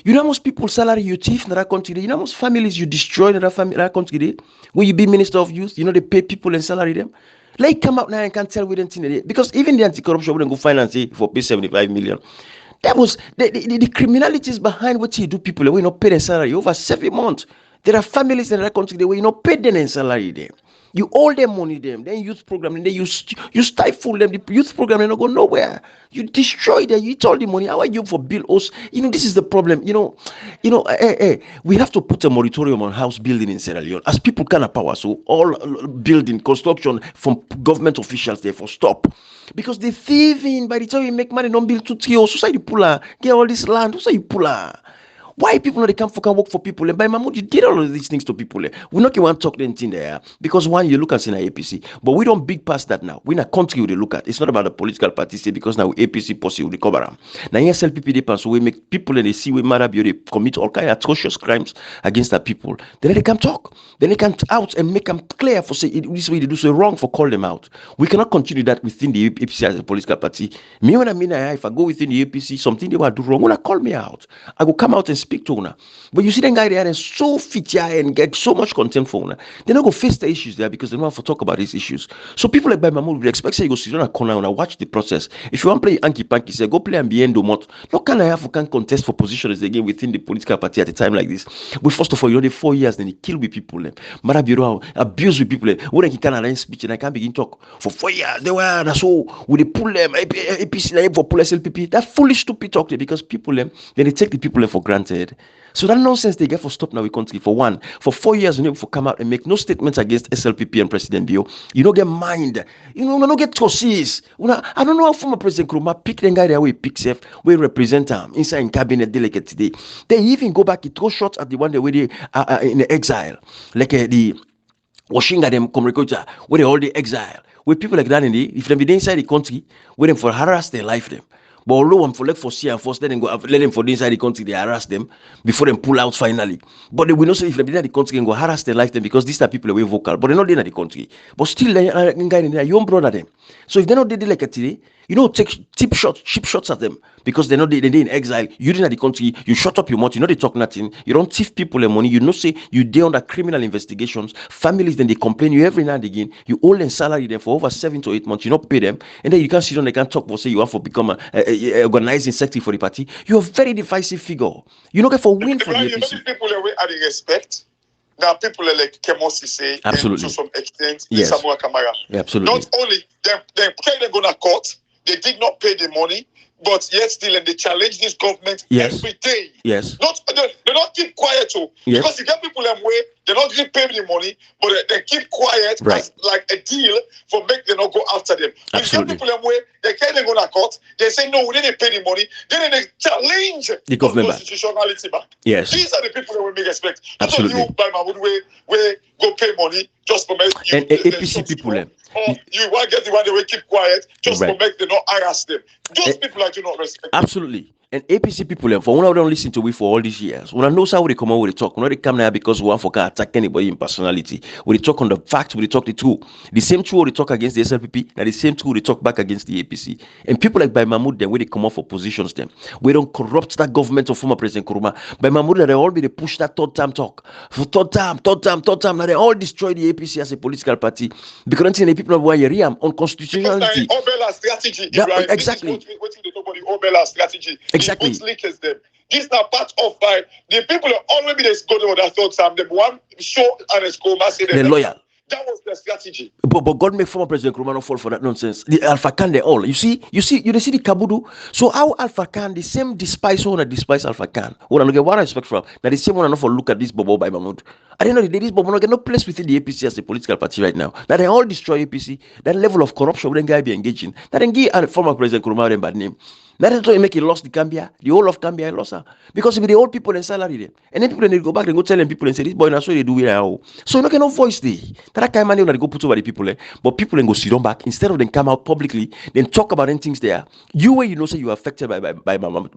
Most people salary you thief in that country. Most families you destroy in that country. When you be Minister of Youth, they pay people and salary them. Like come out now and can't tell with them because even the anti-corruption wouldn't go finance it for pay 75 million. That was the criminalities behind what you do. People will not pay their salary over 7 months. There are families in that country that will not pay them and salary them. You owe them money, then youth program, and then you stifle them. The youth program they not go nowhere. You destroy them. You eat all the money. How are you for bill us? This is the problem. We have to put a moratorium on house building in Sierra Leone as people can have power. So all building construction from government officials therefore stop because they thieving. By the time you make money, don't build 2-3 years. Society puller get all this land. Who say you puller? Why people know they can't work for people? And by Mahmoud, you did all of these things to people. We're not going to talk anything there because one, you look at in APC, but we don't big past that now. We're in a country we look at. It's not about the political party because now APC policy will recover them. Now here SLPP depends, so we make people and they see we matter they commit all kind of atrocious crimes against the people. Then they can talk. Then they can out and make them clear for say this way they do so wrong for call them out. We cannot continue that within the APC as a political party. Me when I mean if I go within the APC, something they will do wrong, when call me out. I will come out and speak to una. But you see them guy there and so fit and get so much contempt for una. They're not going to face the issues there because they don't have to talk about these issues. So people like by Mahmoud would expect say you go sit on a corner and watch the process. If you want to play Anki Panky, say go play Ambiendo Mot. No can I have can contest for positions again within the political party at a time like this. But first of all, the 4 years then he kill with people. Marabiro abuse with people. When he can arrange speech and I can't begin talk for 4 years. They were so would they pull them APC for pull SLPP. That foolish stupid talk there because people then they take the people for granted. So that nonsense they get for stop now we country for one. For 4 years, you for come out and make no statements against SLPP and President Bio. You don't get mind. You don't get trustees. I don't know how former President Kruma pick the guy that way pick safe, we represent him inside in cabinet delegate today. They even go back and throw shots at the one that way they are in exile. Like the Washinga them communicator where they all the exile. Where people like that if they be inside the country, where them for harass their life them. But although I'm for like for see and force, let them for the inside the country, they harass them before them pull out finally. But they will not say if they be in the country and go harass their life them because these are people away vocal, but they're not in the country. But still, they're young brother them. So if they're not like a today, take cheap shots at them because they're in exile. You didn't the country, you shut up your mouth, they talk nothing. You don't thief people their money. Say you dey under criminal investigations. Families then they complain you every now and again. You owe them salary them for over 7 to 8 months. You not pay them, and then you can't sit down. They can't talk for say you have to become a organizing secretary for the party. You're a very divisive figure. You don't get for win for the APC. People away at the respect. Now people are like Kemosi say absolutely to some extent. Yes. Samuel Kamara. Yeah, absolutely. Not only they go to court. They did not pay the money, but yet still, and they challenge this government every day. Yes. They don't keep quiet too, because you get people them way they not give pay the money, but they keep quiet as like a deal for make them not go after them. Absolutely. You get people them way they can't go to court. They say no, we didn't pay the money. Then they challenge the government constitutionality back. Yes. These are the people that we make respect. Absolutely. You by Mahmoud way go pay money just for make you and APC people them. Or you want to get the one that will keep quiet just for make them not harass them. Those people I do not respect. Absolutely. And APC people, for one of them listen to we for all these years. When I know how they come out with the talk, when they come now because we want for attack anybody in personality. We talk on the facts, we talk the truth. The same truth they talk against the SLPP, and the same truth they talk back against the APC. And people like by Mahmoud, then when they come out for positions, them we don't corrupt that government of former President Kuruma. By Mahmoud, they all be they push that third time talk for third time. Now they all destroy the APC as a political party because the people of Wayariam on constitutionality. Obela strategy, exactly. This is what they talk about the Obela strategy. Exactly. The leakers them. This now part of the people are already go to that thought Sam. Them one show and a school say they're loyal. That was the strategy. But God make former President Nkrumah not fall for that nonsense. The Alpha Khan, they all. You see the Kabudu. So how Alpha Khan, the same despise Alpha Khan. What I get what I expect from. Now the same one not for look at this Bobo by Mahmoud. I don't know the this Bobo get no place within the APC as a political party right now. Now they all destroy APC. That level of corruption wouldn't guy be engaging. That then give former President Nkrumah a bad name. That's why make it lost the Gambia, the whole of Gambia lost her. Because if the old people and salary them. And then people they go back and go tell them people and say this boy that's what they do it now. So you know no voice there. That kind of money they go put over the people, but people then go sit on back instead of them come out publicly, then talk about any things there. You where you know say you are affected by Mahmoud,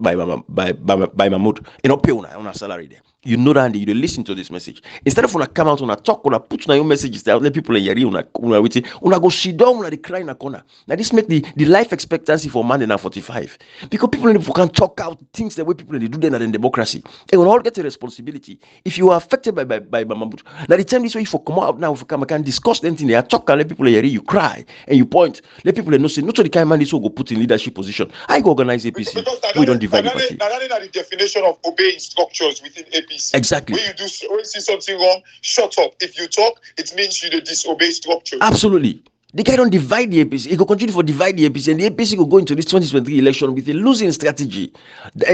you know pay on a salary there. You know that and you listen to this message. Instead of come out on a talk, on a put on your messages there, let people in your go sit down on the cry in a corner. Now this make the life expectancy for man in a 45. Because people can talk out things the way people do then in democracy. They will all get a responsibility. If you are affected by Mahmoud, now the time this way for come out now, if you can discuss anything there, talk and let people hear you cry and you point. Let people know say not to the kind of man this will go put in leadership position. I go organize APC. We don't divide the party. That is the definition of obeying structures within APC. Exactly. When you see something wrong, shut up. If you talk, it means you disobey structures. Absolutely. The guy don't divide the APC. He will continue to divide the APC, and the APC will go into this 2023 election with a losing strategy.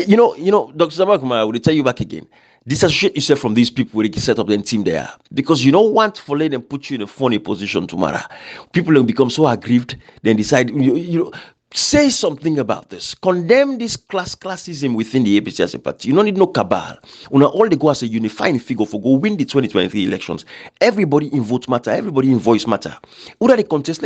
You know, Dr. Zamakuma will tell you back again. Disassociate yourself from these people where they can set up their team there. Because you don't want to let them put you in a funny position tomorrow. People will become so aggrieved, then decide, say something about this. Condemn this classism within the APC as a party. You don't need no cabal. All they go as a unifying figure for go win the 2023 elections. Everybody in vote matter. Everybody in voice matter. They contest,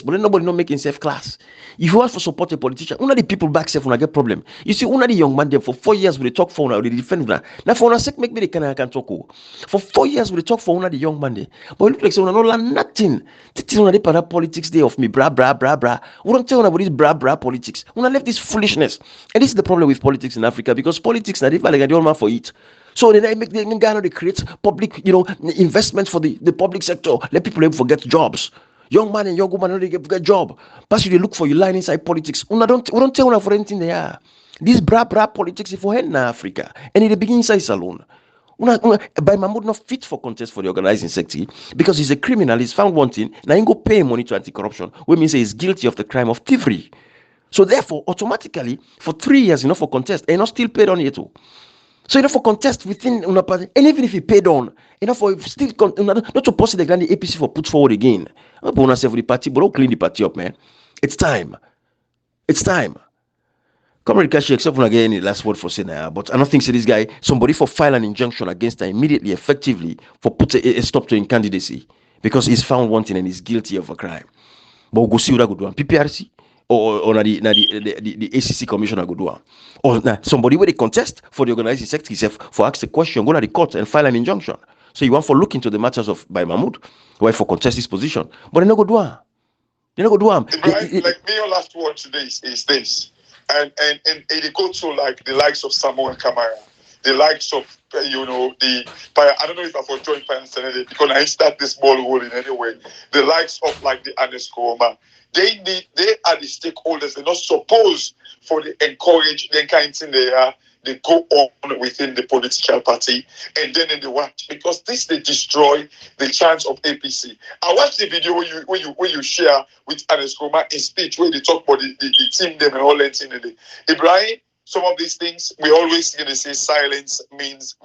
but then nobody not making self class. If you want to support a politician, the people back self when I get problem. You see, the young man there for 4 years with the talk for they defend now. Now for sake make me they can talk. For 4 years with the talk for the young man there. But it look like no learn nothing. They para politics day of me bra. We don't tell about this bra politics. When I left this foolishness, and this is the problem with politics in Africa because politics now they like the old man for it. So then they create public, investment for the public sector. Let people forget jobs. Young man and young woman they get job. But you look for your line inside politics. We don't tell them for anything they are. This bra politics is for head in Africa, and it begins inside salon. By Mahmoud not fit for contest for the organizing sector because he's a criminal. He's found wanting. Now he go pay money to anti-corruption. Which means he's guilty of the crime of thievery. So therefore, automatically, for 3 years, for contest, and not still paid on yet too. So for contest within una party, and even if he paid on, for still not to post the grand APC for put forward again. I'm going to say for the party, but don't clean the party up, man. It's time. Comrade Kashi, except when I get any last word for saying now, but I don't think so this guy, somebody for file an injunction against him immediately, effectively, for put a stop to his candidacy because he's found wanting and is guilty of a crime. But we'll go see what I could do on PPRC. Or the ACC commissioner go do. Or somebody where they contest for the organizing sector itself for ask the question, go to the court and file an injunction. So you want for look into the matters of by Mahmoud, why for contest this position. But they not go do. Like me, your last word today is this. And it goes to like the likes of Samuel Kamara, the likes of I don't know if I for join Pioneer Senate because I start this ball rolling anyway. The likes of like the Anes Koroma. They are the stakeholders. They're not supposed for the encourage the kind of thing they go on within the political party and then in the watch because this they destroy the chance of APC. I watched the video where you share with Anes Koroma in speech where they talk about the team them and all that thing. Ibrahim, some of these things we always gonna say silence means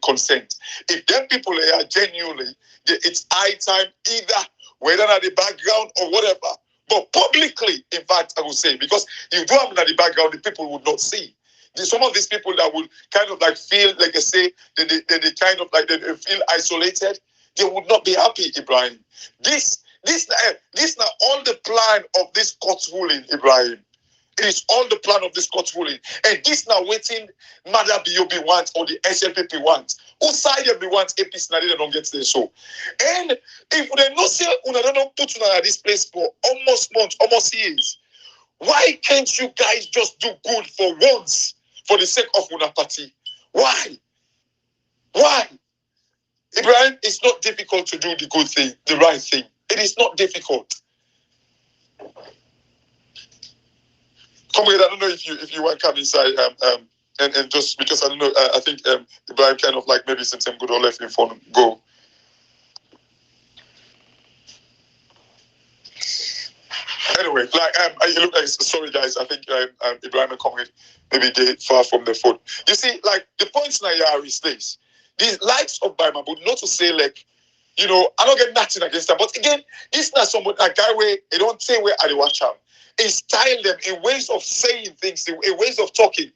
consent. If them people are genuinely, it's high time either. Whether at the background or whatever, but publicly, in fact, I would say, because if you do have at the background, the people would not see. Some of these people that would kind of like feel, like I say, they kind of like they feel isolated, they would not be happy, Ibrahim. This now all the plan of this court ruling, Ibrahim. It is all the plan of this court ruling. And this now waiting Mother BOB wants or the SLPP wants. Who side of the wants APC now they don't get there so. And if they no say una don't put una at this place for almost months, almost years, why can't you guys just do good for once for the sake of una party? Why? Why? Ibrahim, it's not difficult to do the good thing, the right thing. It is not difficult. Comrade, I don't know if you want to come inside and just because I don't know, I think Ibrahim kind of like maybe since I'm good or left me phone go. Anyway, like you look like sorry guys, I think Ibrahim and Comrade maybe they far from the phone. You see, like the points now is this. These likes of Bima, but not to say like, you know, I don't get nothing against them. But again, this is not someone a guy where they don't say where I watch out. In style them, in ways of saying things, in ways of talking.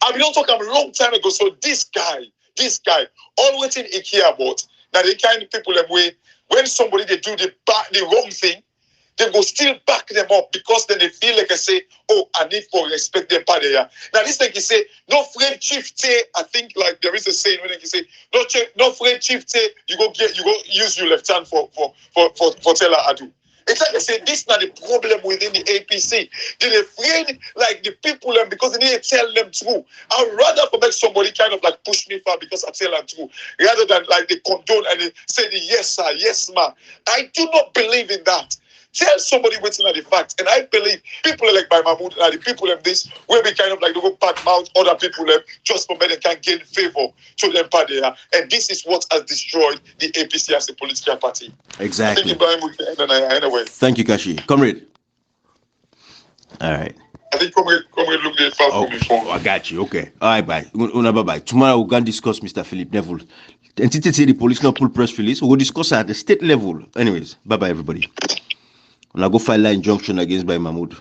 I've been talking a long time ago. So this guy, all waiting he care about that the kind of people that way when somebody they do the wrong thing, they go still back them up because then they feel like I say, oh, I need for respect them part there. Now this thing he say, no friend chief tay, I think like there is a saying when he say, no friend chief tay, you go use your left hand for tell her ado. It's like I said, this is not the problem within the APC. They're afraid, like the people, because they need to tell them true. I'd rather for make somebody kind of like push me far because I tell them true, rather than like they condone and they say the yes sir, yes ma. I do not believe in that. Tell somebody what's not the fact. And I believe people like by Mahmoud are the people of this where we kind of like they go pat mouth other people just for men they can gain favor to them part there. And this is what has destroyed the APC as a political party. Exactly. I think Ibrahim will end anyway. Thank you, Kashi. Comrade. All right. I think comrade look at far from me phone. I got you. Okay. All right, bye. Bye. Tomorrow we're going to discuss Mr. Philip Neville. The entity say the police not pull press release. We'll discuss at the state level. Anyways, bye-bye, everybody. When I go file an injunction against by Mahmoud.